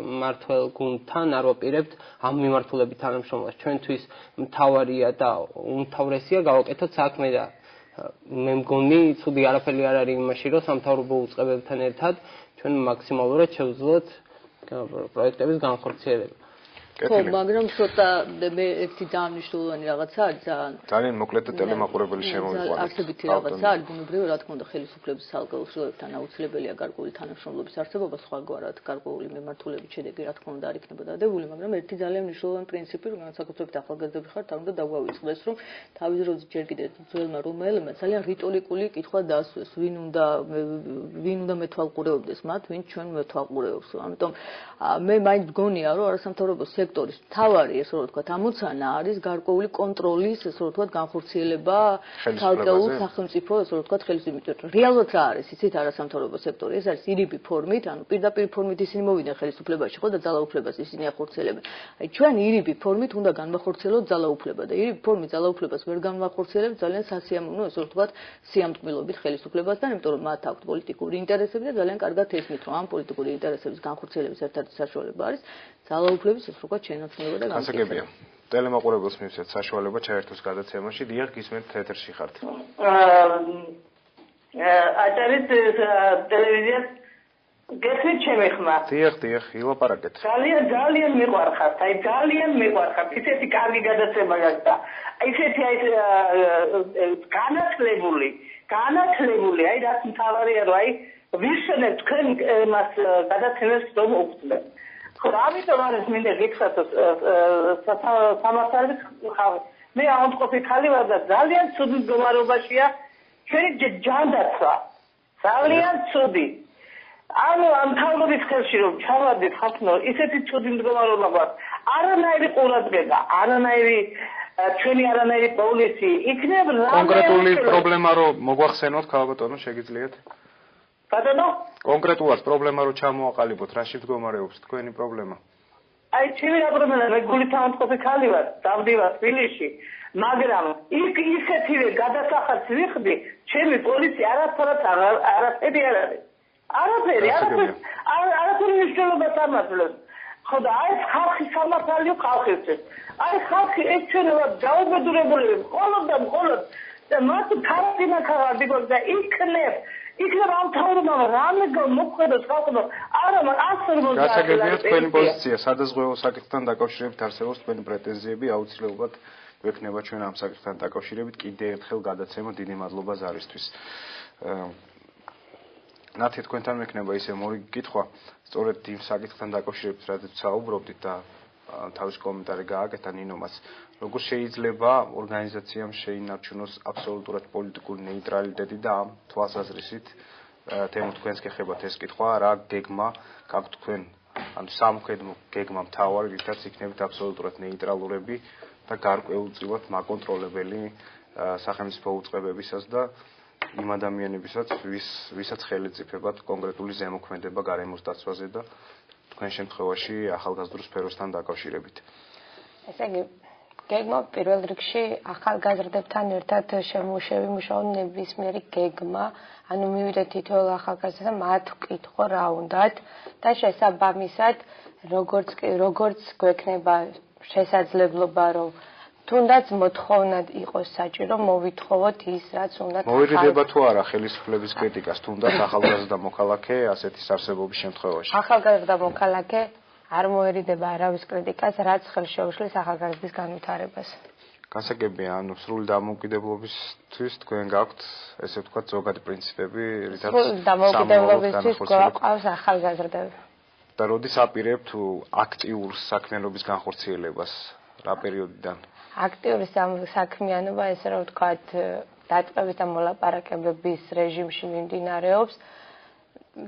მმართველ გუნდთან არ ვაპირებთ ამ მიმართულებით თანამშრომლობას. ჩვენთვის მთავარია და უმთავრესია გავაკეთოთ საქმე და მე მგონი ცუდი არაფერი არ არის იმაში, რომ სამთავრობო უწყებებთან ერთად ჩვენ მაქსიმალურად შევძლოთ პროექტების განხორციელება. ხო, მაგრამ ცოტა მე ერთი ძალიან მნიშვნელოვანი რაღაცა არის ძალიან მოკლედ და ტელემაყურებელი შემოვიყვანეთ. არსებითი რაღაცა არის, ბუნებრივია, რა თქმა უნდა, ხელისუფლების ცალკეულ სრულებთან აუცილებელია გარკვეული თანამშრომლობის არსებობა, სხვაგვარად გარკვეული მიმართულებით შედეგი რა თქმა უნდა არ იქნება დადებული, მაგრამ ერთი ძალიან მნიშვნელოვანი პრინციპი, რომელსაც საკუთრებით ახალგაზრდები ხართ, არ უნდა დაგვავიწყდეს, რომ თავის დროზე ჯერ კიდევ ძველმა რომელმა ძალიან რიტორიკული კითხვა დაასვეს, ვინ უნდა მეთვალყურეობდეს მათ, ვინ ჩვენ მეთვალყურეობს. ამიტომ მე მაინც მგონია, რომ არასამთავრობო სექტორის მთავარი, ესე რომ ვთქვათ, ამოცანა არის გარკვეული კონტროლის, ესე რომ ვთქვათ, განხორციელება ცალკეულ სახელმწიფო, ესე რომ ვთქვათ, ხელისუფლებაში. რეალურად რა არის, იცით, არასამთავრობო სექტორი, ეს არის ირიბი ფორმით, ანუ პირდაპირ ფორმით ისინი მოვიდნენ ხელისუფლებაში, ხო და ძალაუფლებას ისინი ახორციელებენ. აი ჩვენ ირიბი ფორმით უნდა განვახორციელოთ ძალაუფლება და ირიბი ფორმით ძალაუფლებას ვერ განვახორციელებთ ძალიან სასიამოვნო, ესე რომ ვთქვათ, სიამტკბილობით ხელისუფლებასთან, იმიტომ რომ მათ აქვთ პოლიტიკური ინტერესები და ძალიან კარგად ესმით, რომ ამ პოლიტიკური ინტერესების განხორციელების ერთ-ერთი საშუალება არის ძალაუფლების ეს როგორ შენაცვლება და განსაკუთრებია. ტელემაყურებელს მივცეთ საშუალება ჩაერთოს გადაცემაში, დიახ, გისმენთ თეთრში ხართ. აჭარის ტელევიზია გესმით ჩემი ხმა. დიახ, ილაპარაკეთ. ძალიან მიყვარხართ, აი ძალიან მიყვარხართ. ისეთი კარგი გადაცემა გაქვს. ისეთი აი განათლებული, აი რაც მთავარია, რომ აი ვიშენებ თქვენ მას გადაცემებს რომ უხსნათ. ხო, ამიტომ არის მინდა გიქცათოს სამართალის ხალხი. მე ავამყოფი ხალი ვარ და ძალიან ცუდი მდგომარეობაშია ჩვენი ჯანდაცვა. ძალიან ცუდი. ანუ ამ თავრობის ხელში რომ ჩავარდეთ ხალხო, ისეთი ცუდი მდგომარეობა გვაქვს. არანაირი ყურადღება, არანაირი პოლიცი იქნება კონკრეტული პრობლემა რომ მოგვახსენოთ ქალბატონო შეგიძლიათ? ბატონო? კონკრეტულად პრობლემა რომ ჩამოაყალიბოთ, რაში მდგომარეობს თქვენი პრობლემა? აი, ჩემი პრობლემა მე გულით ავამყოფი ხალი ვარ, დავდივარ თბილისში, მაგრამ იქ ისეთივე გადასახადს ვიხდი, ჩემი პოლიცია არაფერი არ არის. არაფერი მნიშვნელობას არ მართლობს. ხო და აი ხალხი სამართალია ხალხისთვის. აი ხალხი ეს ჩვენება დაუბედურებული მხოლოდ და მათ ქართინა ხალხი გვაქვს და იქნებ ამ თავრობამ რამე მოხდოს ხალხო არა ასე რომ გასაგებია თქვენი პოზიცია სადაზღვევო საკითხთან დაკავშირებით არსებობს თქვენი პრეტენზიები აუცილებლად გვექნება ჩვენ ამ საკითხთან დაკავშირებით კიდე ერთხელ გადაცემა დიდი მადლობა ზარისთვის ნათი თქვენთან მექნება ისე მორი კითხვა სწორედ იმ საკითხთან დაკავშირებით რადგან საუბრობდით და თავის კომენტარი გააკეთა ნინომაც. Როგორ შეიძლება ორგანიზაციამ შეინარჩუნოს აბსოლუტურად პოლიტიკური ნეიტრალიტეტი და ამ თვალსაზრისით თემო თქვენს გეხებათ ეს კითხვა, რა გეგმა გაქვთ თქვენ, ანუ სამხედრო გეგმა მთავარი, რითაც იქნებით აბსოლუტურად ნეიტრალურები და გარკვეულწილად მაკონტროლებელი სახელმწიფო უწყებებისას და იმ ადამიანებისაც, ვისაც ხელისუფლებათ კონკრეტული ზემოქმედება გარემოს დაცვაზე და თქვენ შემთხვევაში ახალგაზრდულ სფეროსთან დაკავშირებით. ესე იგი, გეგმა პირველ რიგში ახალგაზრდებთან ერთად შემუშავება ნებისმიერი გეგმა, ანუ მივიდეთ თითოეულ ახალგაზრდას მათ ვკითხო რა უნდათ და შესაბამისად როგორც გვექნება შესაძლებლობა რომ თუნდაც მოთხოვნად იყოს საჭირო მოვითხოვოთ ის რაც უნდა მოვირიდება თუ არა ხელისუფლების კრიტიკას თუნდაც ახალგაზრდა მოქალაქე ასეთის არსებობის შემთხვევაში ახალგაზრდა მოქალაქე არ მოერიდება არავის კრიტიკას რაც ხელს შეუშლის ახალგაზრდის განვითარებას გასაგებია ანუ სრული დამოუკიდებლობისთვის თქვენ გაქვთ ესე ვთქვათ ზოგადი პრინციპები რითაც სრული დამოუკიდებლობისთვის გვაყავს ახალგაზრდები და როდის აპირებთ აქტიურ საქმიანობის განხორციელებას რა პერიოდიდან აქტიური საქმიანობა ესე რომ ვთქვათ დაწყების და მოლაპარაკებების რეჟიმში მიმდინარეობს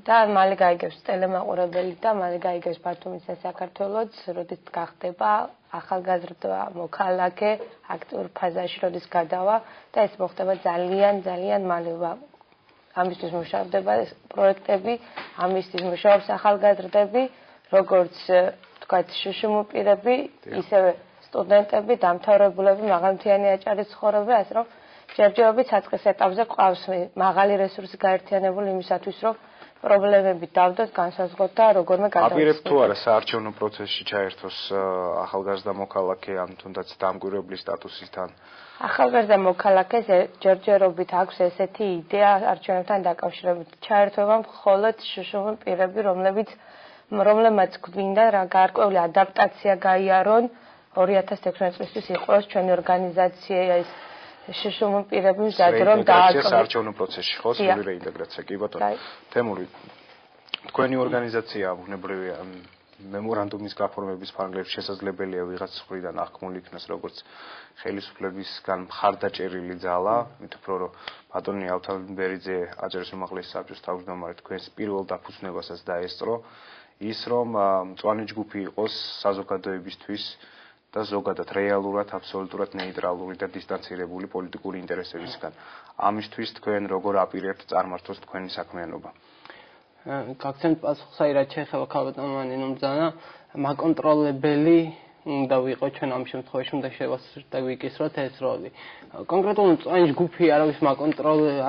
და მალე გაიგებს ტელემაყურებელი და მალე გაიგებს ბათუმის და საქართველოს როდის გახდება ახალგაზრდა მოქალაქე აქტიურ ფაზაში როდის გადავა და ეს მოხდება ძალიან მალე ამისთვის მუშავდება პროექტები ამისთვის მუშაობს ახალგაზრდები როგორც ვთქვათ შშმ-პირები ისევე სტუდენტები, დამთავრებულები, მაღალმთიანი აჭარის ცხოვრება, ასე რომ ჯერჯერობით საწყის ეტაპზე ყავს მაღალი რესურსი გაერთიანებული იმისათვის, რომ პრობლემები დავდოთ, განსაზღვროთ და როგორმე გადავიდეთ. აპირებთ თუ არა საარჩევნო პროცესში ჩაერთოს ახალგაზრდა მოქალაქე ან თუნდაც დამკვირვებლის სტატუსისთან? ახალგაზრდა მოქალაქეს ჯერჯერობით აქვს ესეთი იდეა არჩევნებთან დაკავშირებით. ჩაერთვება მხოლოდ შშმ-პირები, რომლებმაც გვინდა რა გარკვეული ადაპტაცია გაიარონ 2016 წლისთვის იყოს ჩვენი ორგანიზაცია ის შშმ-პირები მზადრონ დააწყოს საარჩევნო პროცესში ხო სრული რეინტეგრაცია კი ბატონო თემური თქვენი ორგანიზაცია ბუნებრივია მემორანდუმის გაფორმების ფარგლებში შესაძლებელია ვიღაც მხრიდან აღქმული იქნას როგორც ხელისუფლებისგან მხარდაჭერილი ძალა მით უფრო რომ ბატონი ავთანბერიძე აჭარის უმაღლესი საბჭოს თავმჯდომარე თქვენს პირველ დაფუძნებასაც დაესწრო ის რომ მწვანე ჯგუფი იყოს საზოგადოებისთვის და ზოგადად რეალურად აბსოლუტურად ნეიტრალური და დისტანცირებული პოლიტიკური ინტერესებისგან. ამისთვის თქვენ როგორ აპირებთ წარმართოს თქვენი საქმიანობა? გაგცემთ პასუხს აი რაც შეეხება ქალბატონმა ნინომძანა მაკონტროლებელი უნდა ვიყო ჩვენ ამ შემთხვევაში უნდა შევასრულოთ ეს როლი. კონკრეტულად მწვანე ჯგუფი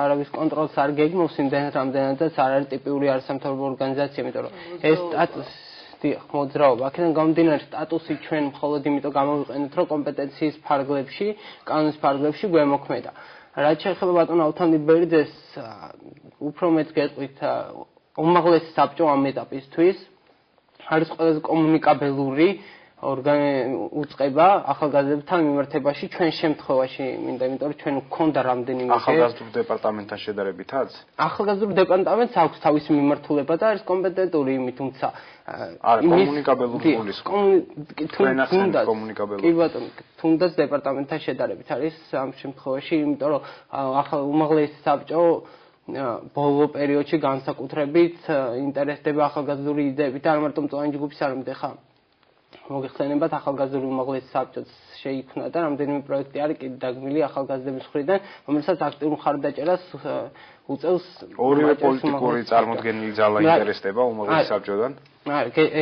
არავის კონტროლს არ გეგმავს იმდენად რამდენადაც არ არის ტიპიური არასამთავრობო ორგანიზაცია, იმიტომ რომ ეს სტატუსი მოძრაობა. აქედან გამომდინარე სტატუსი ჩვენ მხოლოდ იმიტომ გამოვიყენეთ, რომ კომპეტენციის ფარგლებში, კანონის ფარგლებში გვემოქმედა. რაც შეეხება ბატონ ავთანბერიძეს, უფრო მეტ გეტყვით უმაღლესი საბჭო ამ ეტაპისთვის არის ყველაზე კომუნიკაბელური უწყება ახალგაზრდებთან მიმართებაში ჩვენ შემთხვევაში მინდა, იმიტომ რომ ჩვენ გვქონდა რამდენიმე ახალგაზრდულ დეპარტამენტთან შედარებითაც? ახალგაზრდულ დეპარტამენტს აქვს თავისი მიმართულება და არის კომპეტენტური იმით, თუმცა კომუნიკაბელური კომუნიკაბელური. კი ბატონო, თუნდაც დეპარტამენტთან შედარებით არის ამ შემთხვევაში, იმიტომ რომ უმაღლესი საბჭო ბოლო პერიოდში განსაკუთრებით ინტერესდება ახალგაზრდული იდეებით და არ მარტო მწვანე ჯგუფის არამედ ხა მოგეხსენებათ ახალგაზრდული უმაღლესი საბჭოც შეიქმნა და რამდენიმე პროექტი არის კიდე დაგმილი ახალგაზრდების მხრიდან, რომელსაც აქტიურ მხარდაჭერას უწევს ორივე პოლიტიკური წარმოდგენილი ძალა ინტერესდება უმაღლესი საბჭოდან.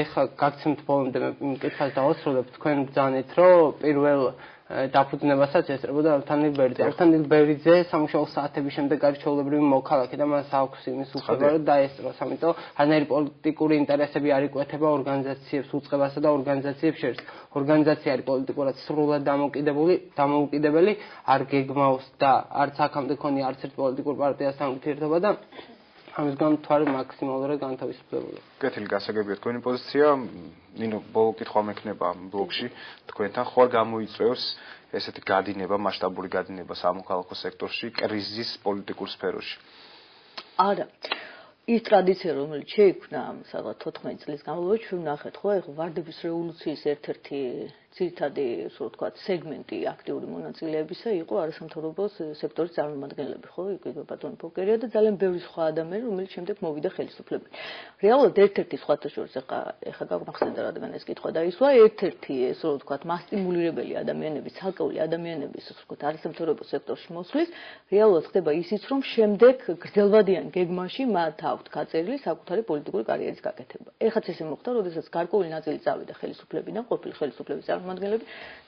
ეხლა გაგცემთ ბოლომდე იმ კითხვას დავასრულებ, თქვენ ბრძანეთ, რომ პირველ დაფუძნებასაც ესწრებოდა ავთანბერიძე. ავთანბერიძე სამუშაო საათების შემდეგ არის ჩვეულებრივი მოქალაქე და მას აქვს იმის უფლება რომ დაესწროს, ამიტომ არანაირი პოლიტიკური ინტერესები არ იკვეთება ორგანიზაციებს უწყებასა და ორგანიზაციებს შორის. ორგანიზაცია არის პოლიტიკურად სრულად დამოუკიდებელი, არ გეგმავს და არც აქამდე ქონია არც ერთ პოლიტიკურ პარტიასთან ურთიერთობა და ამის გამო თვარი მაქსიმალურად განთავისუფლებულია. კეთილი გასაგებია თქვენი პოზიცია. ნინო, ბოლო კითხვა მექნება ბლოგში თქვენთან ხوار გამოიწვევს ესეთი გადინება, მასშტაბური გადინება სამოქალაქო სექტორში, კრიზის პოლიტიკურ სფეროში. არა. ის ტრადიცია, რომელიც შეიქმნა სადღაც 14 წლის განმავლობაში, ჩვენ ვნახეთ, ხო, ეხლა ვარდების რევოლუციის ერთ-ერთი ძირითადი, ასე ვთქვათ, სეგმენტი აქტიური მონაწილეებისა იყო არასამთავრობო სექტორის წარმომადგენლები, ხო, იქ ბატონი ფოკერია და ძალიან ბევრი სხვა ადამიანი, რომელიც შემდეგ მოვიდა ხელისუფლებაში. რეალურად ერთ-ერთი სხვათა შორის ეხლა გაგმახსენდა, რადგან ეს კითხვა დაისვა, ერთ-ერთი, ასე ვთქვათ, მასტიმულირებელი ადამიანების, ცალკეული ადამიანების, ასე ვთქვათ, არასამთავრობო სექტორში მოსვლის, რეალურად ხდება ისიც, რომ შემდეგ გრძელვადიან გეგმაში მათ აქვთ გაწერილი საკუთარი პოლიტიკური კარიერის გაკეთება. ეხაც ესე მოხდა, როდესაც გარკვეული ნაწილი წავიდა ხელისუფლებიდან, ყოფილი ხელისუფლების წარმომადგენლები,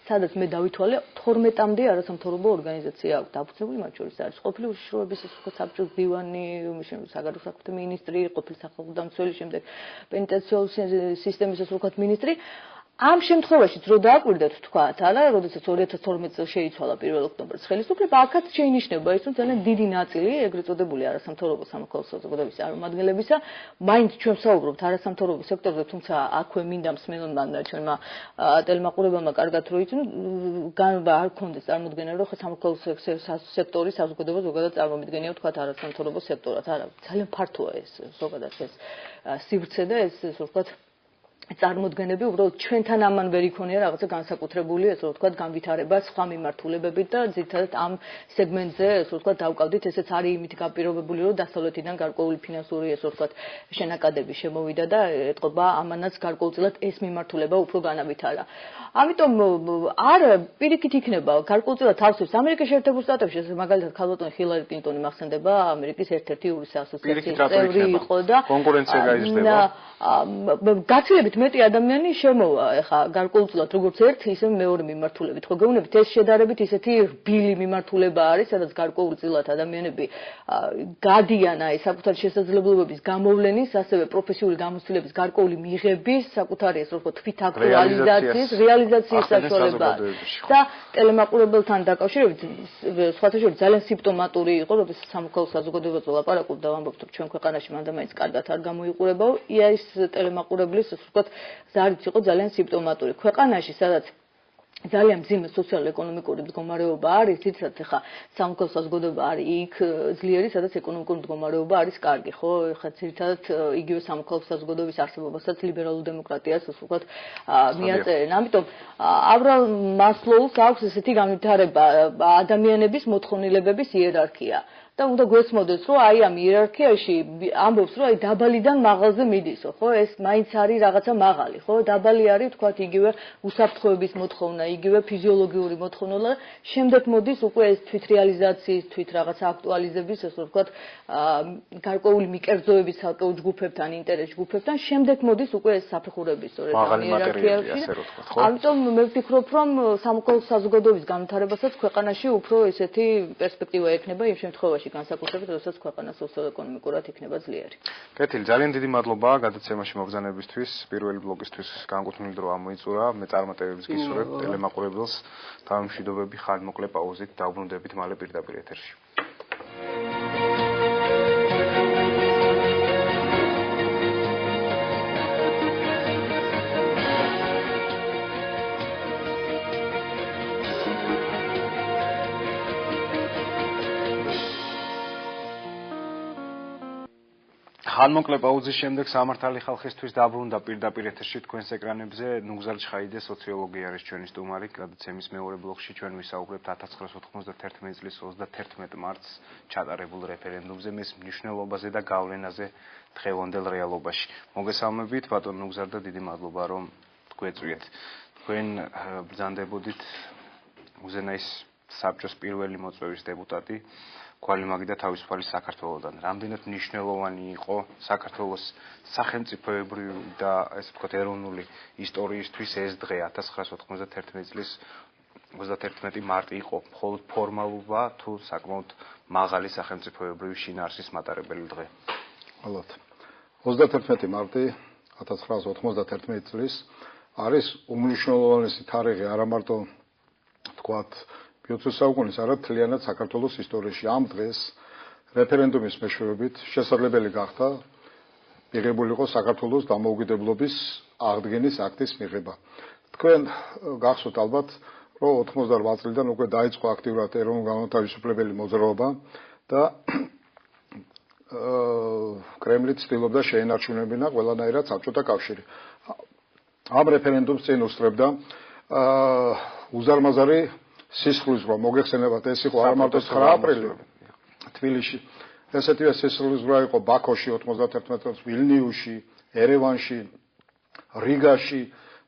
სადაც მე დავითვალე 12-მდე არასამთავრობო ორგანიზაცია აქვს დაფუძნებული, მათ შორის არის ყოფილი უშიშროების საბჭოს დივანი, საგარეო საქმეთა მინისტრი, ყოფილი სახალხო დამცველი, შემდეგ პენიტენციარული სისტემის ასე ვთქვათ მინისტრი. ამ შემთხვევაშიც რო დააკვირდეთ თქვათ, არა, როდესაც 2012 წელს შეიცვალა 1 ოქტომბერს ხელისუფლება, აქაც შეინიშნება ის, რომ ძალიან დიდი ნაწილი ეგრეთ წოდებული არასამთავრობო სამოქალაქო საზოგადოების წარმომადგენლებისა, მაინც ჩვენ ვსაუბრობთ არასამთავრობო სექტორზე, თუმცა აქვე მინდა მსმენელმა ჩვენმა ტელემაყურებელმა კარგად რო იცნო, განვა არ ქონდეს წარმოდგენა, რომ სამოქალაქო სექტორის საზოგადოება ზოგადად წარმომიდგენია თქვათ არასამთავრობო სექტორად. არა, ძალიან ფართოა ეს ზოგადად ეს სივრცე და ეს ასე ვთქვათ წარმოდგენები უბრალოდ ჩვენთან ამან ვერ იქონია რაღაცა განსაკუთრებული, ასე ვთქვათ, განვითარება სხვა მიმართულებებით და ძირითადად ამ სეგმენტზე, ასე ვთქვათ, დავკავდით, ესეც არის იმით გაპირობებული, რომ დასავლეთიდან გარკვეული ფინანსური, ასე ვთქვათ, შენაკადები შემოვიდა და ეტყობა ამანაც გარკვეულწილად ეს მიმართულება უფრო განავითარა. ამიტომ არ პირიქით იქნება გარკვეულწილად თავსებს ამერიკის შეერთებულ შტატებში, მაგალითად, ქალბატონი ჰილარი კლინტონი მახსენდება, ამერიკის ერთ-ერთი იურის ასოციაციის წევრი იყო და კონკურენცია გაიზრდება. გაცილებით მეტი ადამიანი შემოვა ეხა გარკვეულწილად როგორც ერთი ისე მეორე მიმართულებით. ხო გეუბნებით ეს შედარებით ისეთი რბილი მიმართულება არის, სადაც გარკვეულწილად ადამიანები გადიან აი საკუთარი შესაძლებლობების გამოვლენის, ასევე პროფესიული გამოცდილების გარკვეული მიღების, საკუთარი ასე ვთქვათ, თვითაქტუალიზაციის, რეალიზაციის საშუალება. და ტელემაყურებელთან დაკავშირებით სხვათა შორის ძალიან სიმპტომატური იყო, როდესაც სამოქალაქო საზოგადოებაზე ლაპარაკობდა, ვამბობთ, რომ ჩვენ ქვეყანაში მანდ-მაინც კარგად არ გამოიყურებაო, ის ტელემაყურებლის ასე ვთქვათ ზარიც იყო ძალიან სიმპტომატური. ქვეყანაში, სადაც ძალიან მძიმე სოციალურ-ეკონომიკური მდგომარეობა არის, ძირითადად ახლა სამოქალაქო საზოგადოება არის იქ ძლიერი, სადაც ეკონომიკური მდგომარეობა არის კარგი, ხო? ახლა ძირითადად იგივე სამოქალაქო საზოგადოების არსებობასაც ლიბერალურ დემოკრატიას ასე ვთქვათ მიაწერენ. ამიტომ აბრაამ მასლოუს აქვს ესეთი განვითარება ადამიანების მოთხოვნილებების იერარქია. და უნდა გვესმოდეს, რომ აი ამ იერარქიაში ამბობს, რომ აი დაბალიდან მაღალზე მიდისო, ხო? ეს მაინც არის რაღაცა მაღალი, ხო? დაბალი არის, თქვათ, იგივე უსაფრთხოების მოთხოვნა, იგივე ფიზიოლოგიური მოთხოვნა, შემდეგ მოდის უკვე ეს თვითრეალიზაციის, თვით რაღაცა აქტუალიზების, ასე ვთქვათ, გარკვეული მიკერძოების ცალკეულ ჯგუფებთან, ინტერეს ჯგუფებთან, შემდეგ მოდის უკვე ეს საფეხურების სწორედ ამ იერარქიაში. ამიტომ მე ვფიქრობ, რომ სამოქალაქო საზოგადოების განვითარებასაც ქვეყანაში უფრო ესეთი პერსპექტივა ექნება იმ შემთხვევაში განსაკუთრებით, როდესაც ქვეყანა სოციალ-ეკონომიკურად იქნება ძლიერი. კეთილი, ძალიან დიდი მადლობა გადაცემაში მობრძანებისთვის, პირველი ბლოგისთვის განკუთვნილი დრო ამოიწურა. მე წარმატებებს გისურვებ ტელემაყურებელს, თავმშვიდობები, ხანმოკლე პაუზით დავბრუნდებით მალე პირდაპირ ეთერში. ხანმოკლე პაუზის შემდეგ სამართალი ხალხისთვის დაბრუნდა პირდაპირ ეთერში თქვენს ეკრანებზე. ნუგზარ ჩხაიდე, სოციოლოგი არის ჩვენი სტუმარი. გადაცემის მეორე ბლოკში ჩვენ ვისაუბრებთ 1991 წლის 31 მარტს ჩატარებულ რეფერენდუმზე, მის მნიშვნელობაზე და გავლენაზე დღევანდელ რეალობაში. მოგესალმებით, ბატონ ნუგზარ და დიდი მადლობა, რომ გვეწვიეთ. თქვენ ბრძანდებოდით უზენაის საბჭოს პირველი მოწვევის დეპუტატი. ქვალიმაგი და თავისუფალი საქართველოსთან. რამდენად მნიშვნელოვანი იყო საქართველოს სახელმწიფოებრივი და ესე ვთქვათ ეროვნული ისტორიისთვის ეს დღე 1991 წლის 31 მარტი იყო მხოლოდ ფორმალურობა თუ საკმაოდ მაღალი სახელმწიფოებრივი შინაარსის მატარებელი დღე? ალბათ. 31 მარტი 1991 წლის არის უმნიშვნელოვანესი თარიღი არა მარტო ვთქვათ ბიუცის საუკუნის არა მთლიანად საქართველოს ისტორიაში. ამ დღეს რეფერენდუმის მეშვეობით შესაძლებელი გახდა მიღებული იყო საქართველოს დამოუკიდებლობის აღდგენის აქტის მიღება. თქვენ გახსოვთ ალბათ, რომ 88 წლიდან უკვე დაიწყო აქტიურად ეროვნულ-განმათავისუფლებელი მოძრაობა და კრემლი ცდილობდა შეენარჩუნებინა ყველანაირად საბჭოთა კავშირი. ამ რეფერენდუმს წინ უსწრებდა უზარმაზარი სისხლის ზღვა. მოგეხსენებათ, ეს იყო არა მარტო 9 აპრილი თბილისში. ესეთივე სისხლის ზღვა იყო ბაქოში 91 წელს, ვილნიუსში, ერევანში, რიგაში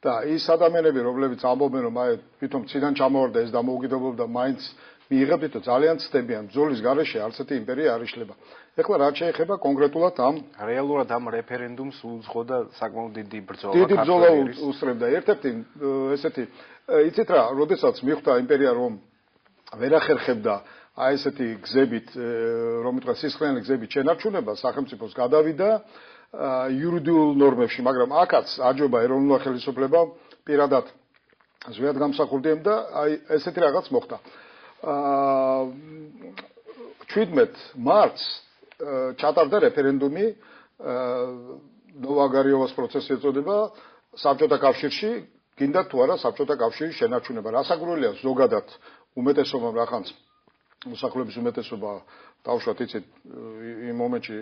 და ის ადამიანები, რომლებიც ამბობენ, რომ აი თვითონ ციდან ჩამოვარდა ეს დამოუკიდებლობა და მაინც მიიღებდით და ძალიან ცდებიან ბრძოლის გარეშე არც ერთი იმპერია არ იშლება. ეხლა რაც შეეხება კონკრეტულად ამ რეალურად ამ რეფერენდუმს უძღოდა საკმაოდ დიდი ბრძოლა. დიდი ბრძოლა უსწრებდა. ერთ-ერთი ესეთი იცით რა, როდესაც მიხვდა იმპერია რომ ვერ ახერხებდა აი ესეთი გზებით, რომ ითქვა სისხლიანი გზებით შენარჩუნება, სახელმწიფოს გადავიდა იურიდიულ ნორმებში, მაგრამ აქაც აჯობა ეროვნულმა ხელისუფლებამ პირადად ზვიად გამსახურდიებდა, აი ესეთი რაღაც მოხდა. 17 მარტს ჩატარდა რეფერენდუმი, ნოვაგარიოვას პროცესი ეწოდება საბჭოთა კავშირში, გინდა თუ არა საბჭოთა კავშირის შენარჩუნება. რასაკვირველია ზოგადად უმეტესობამ რახანს მოსახლეობის უმეტესობა დავუშვათ იცით იმ მომენტში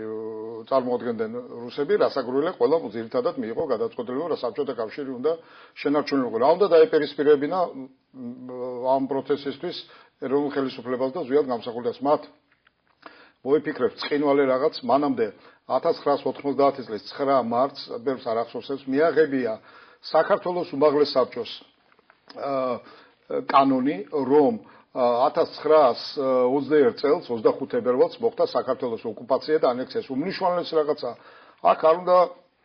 წარმოადგენდნენ რუსები, რასაკვირველია ყველა ძირითადად მიიღო გადაწყვეტილება, რომ საბჭოთა კავშირი უნდა შენარჩუნებულიყო. რა უნდა დაეპირისპირებინა ამ პროცესისთვის ეროვნულ ხელისუფლებას და ზვიად გამსახურებას მათ მოიფიქრებს ცხინვალე რაღაც მანამდე 1990 წლის 9 მარტს ბევრს არ ახსოვს მიაღებია საქართველოს უმაღლეს საბჭოს კანონი, რომ 1921 წელს 25 თებერვალს მოხდა საქართველოს ოკუპაცია და ანექსია. უმნიშვნელოვანესი რაღაცა აქ არ უნდა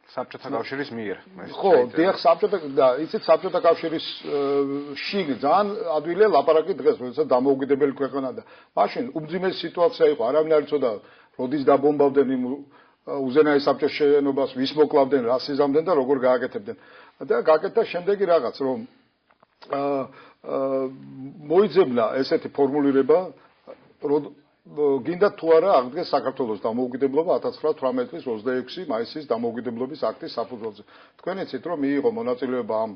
საბჭოთა კავშირის მიერ. ხო, დიახ, საბჭოთა და იცით საბჭოთა კავშირის შიგ ძალიან ადვილია ლაპარაკი დღეს, როდესაც დამოუკიდებელი ქვეყანა და მაშინ უმძიმესი სიტუაცია იყო, არავინ არ იცოდა, როდის დაბომბავდნენ იმ უზენაეს საბჭოს შენობას, ვის მოკლავდნენ, რას იზამდნენ და როგორ გააკეთებდნენ. და გააკეთა შემდეგი რაღაც, რომ მოიძებნა ესეთი ფორმულირება, გინდა თუ არა აღდგეს საქართველოს დამოუკიდებლობა 1918 წლის 26 მაისის დამოუკიდებლობის აქტის საფუძველზე. თქვენ იცით, რომ მიიღო მონაწილეობა ამ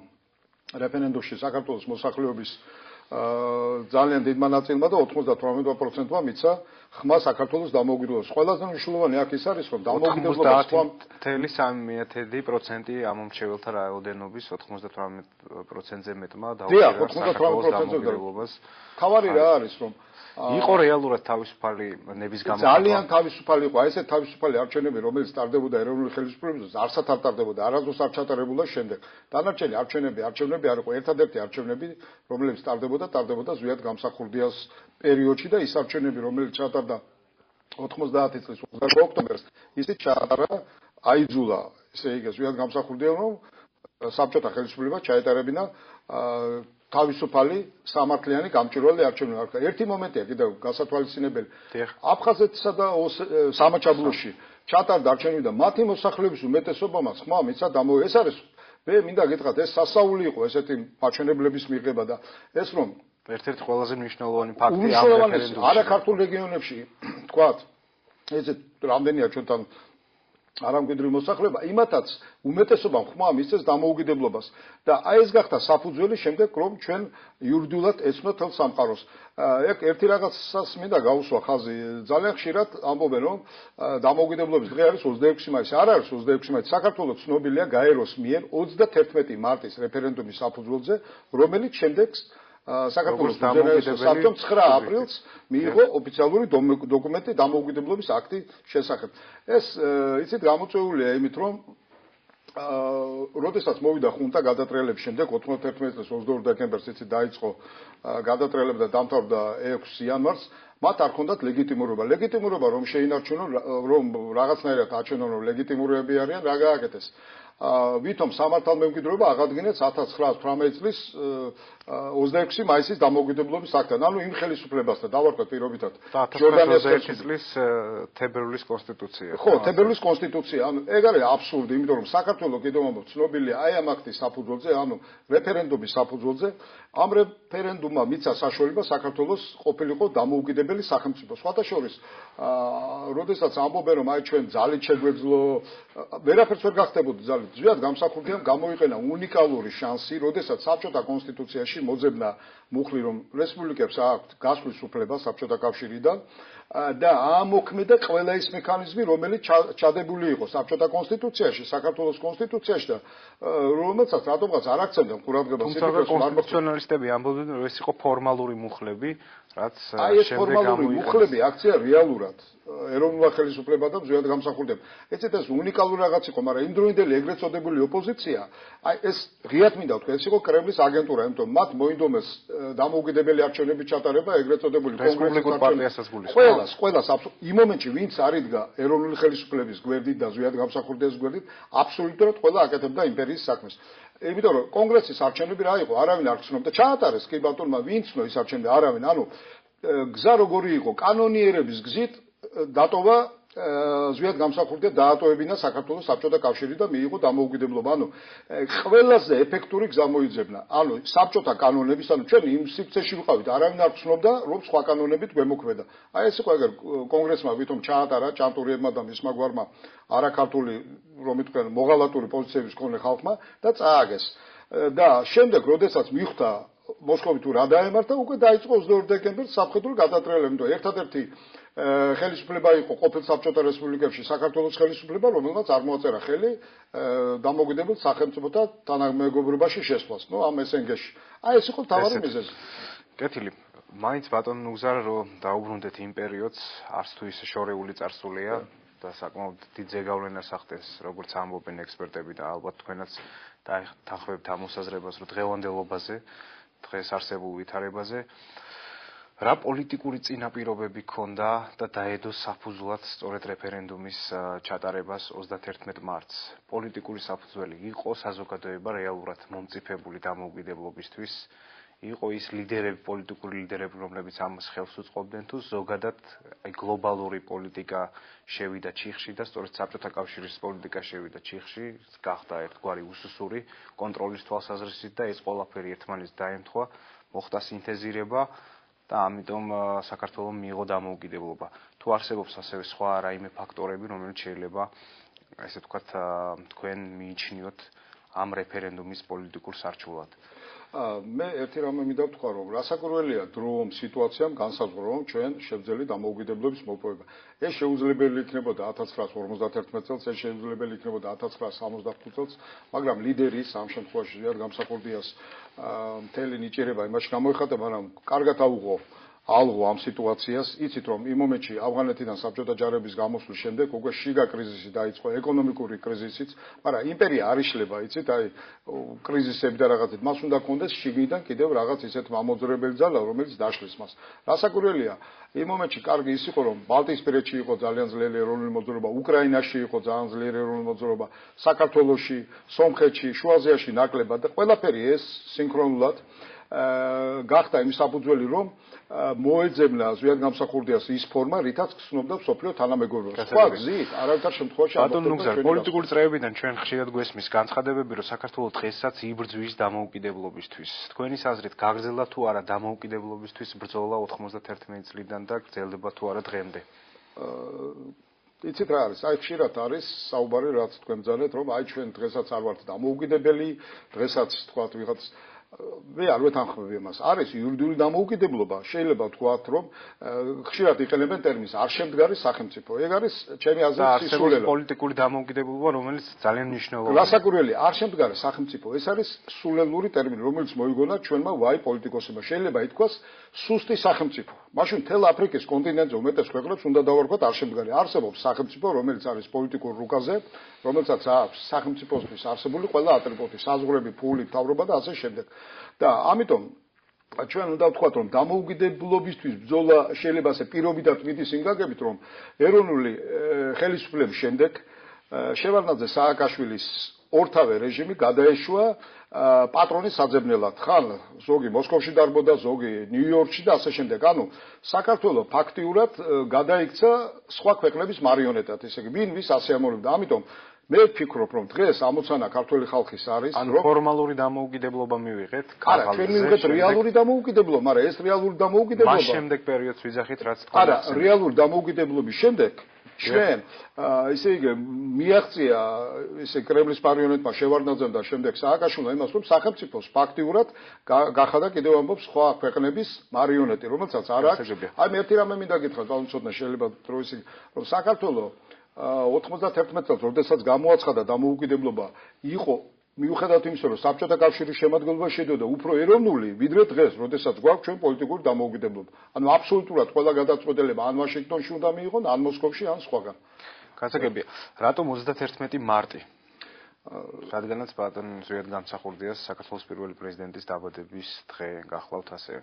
რეფერენდუმში საქართველოს მოსახლეობის ძალიან დიდმა ნაწილმა და 98%-მა მიცა ხმა საქართველოს დამოუკიდებლობას. ყველაზე მნიშვნელოვანი აქ ის არის, რომ დამოუკიდებლობა 90% ამომრჩეველთა რაოდენობის 98%-ზე მეტმა დაუჭირა საქართველოს დამოუკიდებლობას. თავარი რა არის, რომ იყო რეალურად თავისუფალი ნების გამოყენება. ძალიან თავისუფალი იყო. აი ესეთ თავისუფალი არჩევნები, რომელიც ტარდებოდა ეროვნული ხელისუფლების, არსად არ ტარდებოდა, არასდროს არ ჩატარებულა შემდეგ. დანარჩენი არჩევნები არ იყო ერთადერთი არჩევნები, რომლებიც ტარდებოდა ზვიად გამსახურდიას პერიოდში და ის არჩევნები, რომელიც ჩატარდა 90 წლის 28 ოქტომბერს, ისიც ჩაატარა აიძულა, ესე იგი, ზვიად გამსახურდიამ, რომ საბჭოთა ხელისუფლება ჩაეტარებინა თავისუფალი სამართლიანი გამჭვირვალე არჩევნები. ერთი მომენტია კიდევ გასათვალისწინებელი. აფხაზეთსა და სამაჩაბლოში ჩატარდა არჩევნები და მათი მოსახლეობის უმეტესობამ ხმა მიცა ეს არის მე მინდა გითხრათ ეს სასაული იყო ესეთი მაჩვენებლების მიღება და ეს რომ ერთ-ერთი ყველაზე მნიშვნელოვანი ფაქტი ამ რეფერენდუმში არა ქართულ რეგიონებში თქვათ ესეთ რამდენია ჩვენთან არამკვიდრი მოსახლეობა იმათაც უმეტესობამ ხმა მისცეს დამოუკიდებლობას და აი ეს გახდა საფუძველი შემდეგ რომ ჩვენ იურიდიულად ეცნოთ თელ სამყაროს. ეგ ერთი რაღაცას მინდა გავუსვა ხაზი ძალიან ხშირად ამბობენ რომ დამოუკიდებლობის დღე არის 26 მაისი. არ არის 26 მაისი. საქართველოს ცნობილია გაეროს მიერ 31 მარტის რეფერენდუმის საფუძველზე რომელიც შემდეგ საქართველოს საბჭომ 9 აპრილს მიიღო ოფიციალური დოკუმენტი დამოუკიდებლობის აქტი შესახებ. ეს იცით გამოწვეულია იმით რომ როდესაც მოვიდა ხუნტა გადატრიალების შემდეგ 91 წლის 22 დეკემბერს იცით დაიწყო გადატრიალება და დამთავრდა 6 იანვარს მათ არ ჰქონდათ ლეგიტიმურობა რომ შეინარჩუნონ რომ რაღაცნაირად აჩვენონ რომ ლეგიტიმურები არიან რა გააკეთეს ვითომ სამართალმემკვიდრეობა აღადგინეს 1918 წლის 26 მაისის დამოუკიდებლობის აქტთან. ანუ იმ ხელისუფლებასთან დავარქვათ პირობითად. ჯორდანიის წლის თებერვლის კონსტიტუცია. ხო, თებერვლის კონსტიტუცია. ანუ ეგ არის აბსურდი, იმიტომ რომ საქართველოს კიდევ ცნობილია აი ამ აქტის საფუძველზე, ანუ რეფერენდუმის საფუძველზე. ამ რეფერენდუმმა მიცა საშუალება საქართველოს ყოფილიყო დამოუკიდებელი სახელმწიფო. სხვათა შორის, როდესაც ამბობენ რომ აი ჩვენ ძალით შეგვეძლო, ვერაფერს ვერ გახდებოდა ძალით. ზვიად გამსახურდიამ გამოიყენა უნიკალური შანსი, როდესაც საბჭოთა კონსტიტუციაში მოძებნა მუხლი რომ რესპუბლიკებს აქვთ გასვლის უფლება საბჭოთა კავშირიდან და ამოქმედა ყველა ის მექანიზმი, რომელიც ჩადებული იყო საბჭოთა კონსტიტუციაში, საქართველოს კონსტიტუციაში და რომელსაც რატომღაც არ აქცევდა ყურადღებას თუმცა კონსტიტუციონალისტები ამბობდნენ, რომ ეს იყო ფორმალური მუხლები, რაც ეს ფორმალური მუხლები აქცია რეალურად ეროვნულმა ხელისუფლებამ ზოგადად გამსახურდება. ეცეთ ეს უნიკალური რაღაც იყო, მაგრამ იმდროინდელი ეგრეთ წოდებული ოპოზიცია, ეს ღიად მინდა ვთქვა, ეს იყო კრემლის აგენტურა, იმიტომ მათ მოინდომეს დამოუკიდებელი არჩევნების ჩატარება ეგრეთ წოდებული რესპუბლიკურ პარტიასაც გულისხმობს. ყველას იმ მომენტში ვინც არიდგა ეროვნული ხელისუფლების გვერდით და ზოგადად გამსახურდების გვერდით, აბსოლუტურად ყველა აკეთებდა იმპერიის საქმეს. იმიტომ რომ კონგრესის არჩევნები რა იყო, არავინ არ გრძნობდა, ჩაატარეს კი ბატონმა ვინც ნო ის არჩევნები, არავინ, ანუ გზა როგორი იყო, კანონიერების გზით დატოვა ზოგადად გამსახურდია დაატოვებინა საქართველოს საბჭოთა კავშირი და მიიღო დამოუკიდებლობა. ანუ ყველაზე ეფექტური გზა მოიძებნა. ანუ საბჭოთა კანონების, ანუ ჩვენ იმ სივრცეში ვიყავით, არავინ არ გრძნობდა, რომ სხვა კანონებით გვემოქმედა. აი ეს იყო ეგერ კონგრესმა ვითომ ჩაატარა ჭანტურიებმა და მისმა გვარმა არაქართული, რომ იტყვიან, მოღალატური პოზიციების მქონე ხალხმა და წააგეს. და შემდეგ, როდესაც მიხვდა მოსკოვი თუ რა დაემართა, უკვე დაიწყო 22 დეკემბერს სამხედრო გადატრიალება. იმიტომ ერთადერთი ხელისუფლება იყო ყოფილ საბჭოთა რესპუბლიკებში საქართველოს ხელისუფლება, რომელმაც არ მოაწერა ხელი დამოუკიდებელ სახელმწიფოთა თანამეგობრობაში შესვლას. ნუ ამ SNG-ში. აი ეს იყო მთავარი მიზეზი. კეთილი. მაინც ბატონ ნუგზარ რომ დაუბრუნდეთ იმ პერიოდს, არც თუ ისე შორეული წარსულია და საკმაოდ დიდ ზეგავლენას ახდენს, როგორც ამბობენ ექსპერტები და ალბათ თქვენაც დაახმარებთ ამ მოსაზრებას, რომ დღევანდელობაზე, დღეს არსებულ ვითარებაზე რა პოლიტიკური წინაპირობები ქონდა და დაედო საფუძვლად სწორედ რეფერენდუმის ჩატარებას 31 მარტს. პოლიტიკური საფუძველი იყო საზოგადოება რეალურად მომწიფებული დამოუკიდებლობისთვის, იყო ის ლიდერები, პოლიტიკური ლიდერები, რომლებიც ამას ხელს უწყობდნენ, თუ ზოგადად გლობალური პოლიტიკა შევიდა ჩიხში და სწორედ საბჭოთა კავშირის პოლიტიკა შევიდა ჩიხში, გახდა ერთგვარი უსუსური კონტროლის თვალსაზრისით და ეს ყველაფერი ერთმანეთს დაემთხვა, მოხდა სინთეზირება და ამიტომ საქართველოს მიიღო დამოუკიდებლობა. თუ არსებობს ასევე სხვა რაიმე ფაქტორები, რომელიც შეიძლება ესე ვთქვათ, თქვენ მიიჩნიოთ ამ რეფერენდუმის პოლიტიკურ სარჩულად. მე ერთი რამე მინდა ვთქვა, რომ რასაკვირველია დრომ სიტუაციამ განსაზღვრა, რომ ჩვენ შევძელი დამოუკიდებლობის მოპოვება. ეს შეუძლებელი იქნებოდა 1951 წელს, ეს შეუძლებელი იქნებოდა 1965 წელს, მაგრამ ლიდერის ამ შემთხვევაში ზოგადად გამსახურდიას მთელი ნიჭიერება იმაში გამოიხატა, მაგრამ კარგად აუღო ალღო ამ სიტუაციას. იცით რომ იმ მომენტში ავღანეთიდან საბჭოთა ჯარების გამოსვლის შემდეგ უკვე შიგა კრიზისი დაიწყო, ეკონომიკური კრიზისიც, მაგრამ იმპერია არ იშლება, იცით, აი კრიზისები და რაღაცით, მას უნდა კონდეს შიგნიდან კიდევ რაღაც ისეთ მამოძრებელი ძალა, რომელიც დაშლის მას. რასაკვირველია, იმ მომენტში კარგი ის იყო, რომ ბალტიისპირეთში იყო ძალიან ძლიერი ეროვნული მოძრაობა, უკრაინაში იყო ძალიან ძლიერი ეროვნული მოძრაობა, საქართველოში, სომხეთში, შუა აზიაში ნაკლებად და ყველაფერი ეს სინქრონულად გახდა იმ საფუძველი, რომ მოეძებნა ზოგადად გამსახურდიას ის ფორმა, რითაც გრძნობდა მსოფლიო თანამეგობრობას. სხვა გზით არავითარ შემთხვევაში არ ბატონ ნუგზარ, პოლიტიკური წრეებიდან ჩვენ ხშირად გვესმის განცხადებები, რომ საქართველოს დღესაც იბრძვის დამოუკიდებლობისთვის. თქვენის აზრით, გაგრძელდა თუ არა დამოუკიდებლობისთვის ბრძოლა 91 წლიდან და გრძელდება თუ არა დღემდე? იცით რა არის? აი ხშირად არის საუბარი, რაც თქვენ ბრძანეთ, რომ აი ჩვენ დღესაც არ ვართ დამოუკიდებელი, დღესაც თქვათ ვიღაც მე არ ვეთანხმები ამას. არის იურიდიული დამოუკიდებლობა, შეიძლება ვთქვათ, რომ ხშირად იყენებენ ტერმინს არ შემდგარი სახელმწიფო. ეგ არის ჩემი აზრით სისულელო. პოლიტიკური დამოუკიდებლობა, რომელიც ძალიან მნიშვნელოვანია. რასაკვირველია, არ შემდგარი სახელმწიფო. ეს არის სულელური ტერმინი, რომელიც მოიგონა ჩვენმა ვაი პოლიტიკოსებმა. შეიძლება ითქვას სუსტი სახელმწიფო. მაშინ მთელ აფრიკის კონტინენტზე უმეტეს ქვეყნებს უნდა დავარქვათ არ შემდგარი. არსებობს სახელმწიფო, რომელიც არის პოლიტიკურ რუკაზე, რომელსაც აქვს სახელმწიფოსთვის არსებული ყველა ატრიბუტი, საზღვრები, ფული, მთავრობა და ასე შემდეგ. და ამიტომ ჩვენ უნდა ვთქვათ, რომ დამოუკიდებლობისთვის ბრძოლა შეიძლება ასე პირობითად მიდis იმ გაგებით, რომ ეროვნული ხელისუფლების შემდეგ შევარდნაძე სააკაშვილის ორთავე რეჟიმი გადაეშვა პატრონის საძებნელად. ხან ზოგი მოსკოვში დარბოდა, ზოგი ნიუ-იორკში და ასე შემდეგ. ანუ საქართველოს ფაქტიურად გადაიქცა სხვა ქვეყნების მარიონეტად, ესე იგი, ვინ ვის ასე ამოლებდა. ამიტომ მე ვფიქრობ, რომ დღეს ამოცანა ქართველი ხალხის არის, რომ ფორმალური დამოუკიდებლობა მივიღეთ ქართლზე. არა, ჩვენ მივიღეთ რეალური დამოუკიდებლობა, მაგრამ ეს რეალური დამოუკიდებლობა მას შემდეგ პერიოდს ვიძახით, რაც არა, რეალური დამოუკიდებლობის შემდეგ ჩვენ ისე იგი მიაღწია ისე კრემლის მარიონეტმა შევარდნაძემ და შემდეგ სააკაშვილმა იმას, რომ სახელმწიფოს ფაქტიურად გახადა კიდევ ამბობს სხვა ქვეყნების მარიონეტი, რომელსაც არ აქვს. აი მე ერთი რამე მინდა გითხრათ, ბალანსოდნა შეიძლება დროისი, რომ საქართველოს 91 წელს, როდესაც გამოაცხადა დამოუკიდებლობა, იყო მიუხედავად იმისა, რომ საბჭოთა კავშირის შემადგენლობა შედიოდა უფრო ეროვნული, ვიდრე დღეს, როდესაც გვაქვს ჩვენ პოლიტიკური დამოუკიდებლობა. ანუ აბსოლუტურად ყველა გადაწყვეტილება ან ვაშინგტონში უნდა მიიღონ, ან მოსკოვში, ან სხვაგან. გასაგებია. რატომ 31 მარტი? რადგანაც ბატონ ზვიად გამსახურდიას საქართველოს პირველი პრეზიდენტის დაბადების დღე გახლავთ ასევე.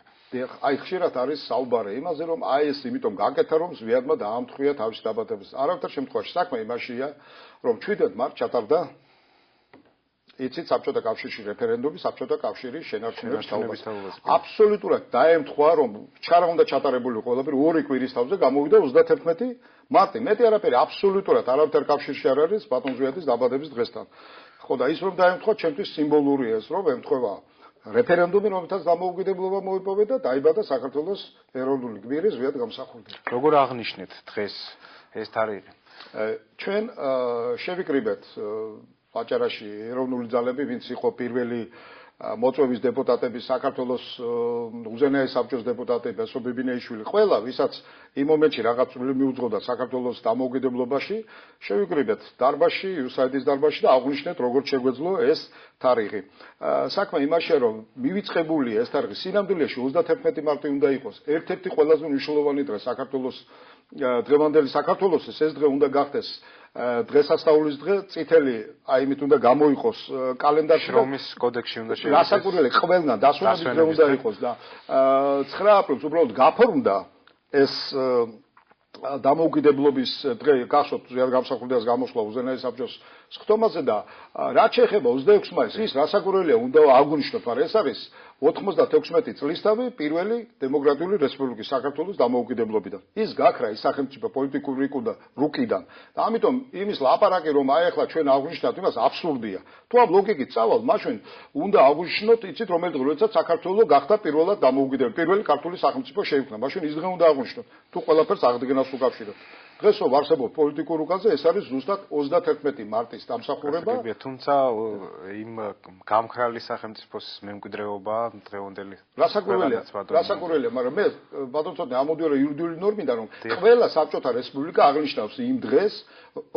აი ხშირად არის საუბარი იმაზე, რომ აი ეს იმიტომ გაკეთა, რომ ზვიადმა დაამთხვია თავისი დაბადების. არავითარ შემთხვევაში საქმე იმაშია, რომ 17 მარტს ჩატარდა იცით საბჭოთა კავშირში რეფერენდუმი, საბჭოთა კავშირის შენარჩუნების თაობაზე. აბსოლუტურად დაემთხვა, რომ ჩარა უნდა ჩატარებული ყველაფერი ორი კვირის თავზე გამოვიდა 31 მარტი. მეტი არაფერი აბსოლუტურად არავითარ კავშირში არ არის ბატონ ზვიადის დაბადების დღესთან. ხო და ის რომ დაემთხვა, ჩემთვის სიმბოლურია ეს, რომ ემთხვევა რეფერენდუმი, რომელთაც დამოუკიდებლობა მოიპოვა და დაიბადა საქართველოს ეროვნული გმირი ზვიად გამსახურდია. როგორ აღნიშნეთ დღეს ეს თარიღი? ჩვენ შევიკრიბეთ აჭარაში ეროვნული ძალები, ვინც იყო პირველი მოწვევის დეპუტატები, საქართველოს უზენაეს საბჭოს დეპუტატები, ასო ბიბინეიშვილი, ყველა, ვისაც იმ მომენტში რაღაც მიუძღოდა საქართველოს დამოუკიდებლობაში, შევიკრიბეთ დარბაზში, იუსაიდის დარბაზში და აღვნიშნეთ, როგორც შეგვეძლო ეს თარიღი. საქმე იმაშია, რომ მივიწყებულია ეს თარიღი სინამდვილეში 31 მარტი უნდა იყოს. ერთ-ერთი ყველაზე მნიშვნელოვანი დღე საქართველოს დღევანდელი საქართველოს ეს დღე უნდა გახდეს დღესასწაულის დღე, წითელი, აი იმით უნდა გამოიყოს კალენდარში, რომის კოდექსში უნდა შევიდეთ. გასაკურველი ყველგან დასვენების დღე უნდა იყოს და 9 აპრილს უბრალოდ გაფორმდა ეს დამოუკიდებლობის დღე, გახსოვთ ზვიად გამსახურდიას გამოსვლა უზენაეს საბჭოს სხდომაზე და რაც შეეხება 26 მაისს, ის რასაკურველია უნდა აღვნიშნოთ, მაგრამ ეს არის 96 წლისთავი პირველი დემოკრატიული რესპუბლიკის საქართველოს დამოუკიდებლობიდან. ის გაქრა ის სახელმწიფო პოლიტიკური რუკიდან და ამიტომ იმის ლაპარაკი რომ აი ახლა ჩვენ აღვნიშნათ იმას აბსურდია. თუ ამ ლოგიკით წავალ, მაშინ უნდა აღვნიშნოთ, იცით რომელი დღე, როდესაც საქართველოს გახდა პირველად დამოუკიდებელი, პირველი ქართული სახელმწიფო შეიქმნა. მაშინ ის დღე უნდა აღვნიშნოთ. თუ ყველაფერს აღდგენას უკავშირებთ. დღეს რომ არსებობს პოლიტიკურ უკაზე, ეს არის ზუსტად 31 მარტის დამსახურება. თუმცა იმ გამხრალი სახელმწიფოს მემკვიდრეობა დღევანდელი რასაკურველია, მაგრამ მე ბატონწოდნე ამოდიორი იურიდიული ნორმიდან რომ ყველა საბჭოთა რესპუბლიკა აღნიშნავს იმ დღეს,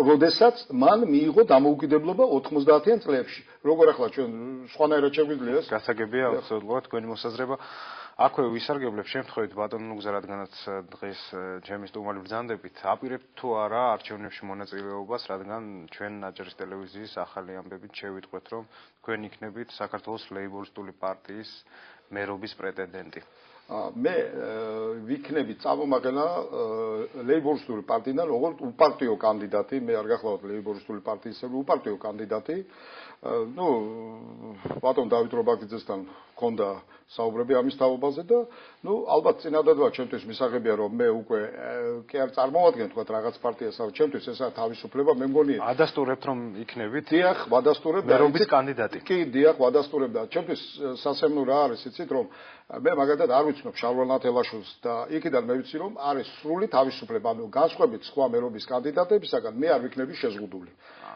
როდესაც მან მიიღო დამოუკიდებლობა 90-იან წლებში. როგორ ახლა ჩვენ სხვანაირად შეგვიძლია ეს? გასაგებია, უცოდლად თქვენი მოსაზრება. აქვე ვისარგებლებ შემთხვევით ბატონ ნუგზა, რადგანაც დღეს ჩემი სტუმარი ბრძანდებით, აპირებთ თუ არა არჩევნებში მონაწილეობას, რადგან ჩვენ აჭარის ტელევიზიის ახალი ამბებით შევიტყვეთ, რომ თქვენ იქნებით საქართველოს ლეიბორისტული პარტიის მერობის პრეტენდენტი. მე ვიქნები წამომაგელა ლეიბორისტული პარტიიდან, როგორც უპარტიო კანდიდატი, მე არ გახლავთ ლეიბორისტული პარტიის უპარტიო კანდიდატი. ну, ბატონ დავით რობაქიძესთან მქონდა საუბრები ამის თაობაზე და ну, ალბათ წინადადება ჩემთვის მისაღებია, რომ მე უკვე კი არ წარმოვადგენ თქვა რაღაც პარტიას, αλλά ჩემთვის ესაა თავისუფლება, მე მგონი ადასტურებთ რომ იქნებით? დიახ, ვადასტურებ მერობის კანდიდატი. კი, დიახ, ვადასტურებ და ჩემთვის სასემნო რა არის, იცით, რომ მე მაგალითად არ ვიცნობ შარვალ ნათელაშვილს და იქიდან მე ვიცი, რომ არის სრული თავისუფლება, ანუ განსხვავებით სხვა მერობის კანდიდატებისაგან, მე არ ვიქნები შეზღუდული.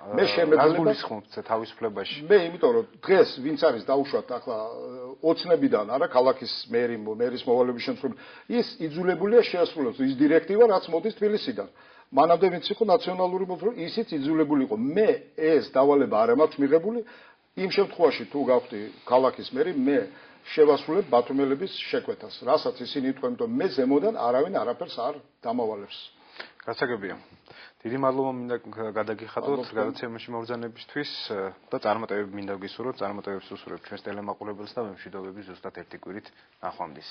მე შემეძლება თავისუფლებაში. მე იმიტომ რომ დღეს ვინც არის დაუშვათ ახლა ოცნებიდან არა ქალაქის მერის მოვალეობის შემსრულებელი, ის იძულებულია შეასრულოს ის დირექტივა, რაც მოდის თბილისიდან. მანამდე ვინც იყო ნაციონალური მოძრაობა, ისიც იძულებული იყო. მე ეს დავალება არ მაქვს მიღებული, იმ შემთხვევაში თუ გავხდი ქალაქის მერი, მე შევასრულებ ბათუმელების შეკვეთას, რასაც ისინი იტყვენ, რომ მე ზემოდან არავინ არაფერს არ დამავალებს. გასაგებია. დიდი მადლობა მინდა გადაგიხადოთ გადაცემაში მობრძანებისთვის და წარმატებები მინდა გისურვოთ, წარმატებებს უსურვებ ჩვენს ტელემაყურებელს და მე მშვიდობები ზუსტად ერთი კვირით ნახვამდის.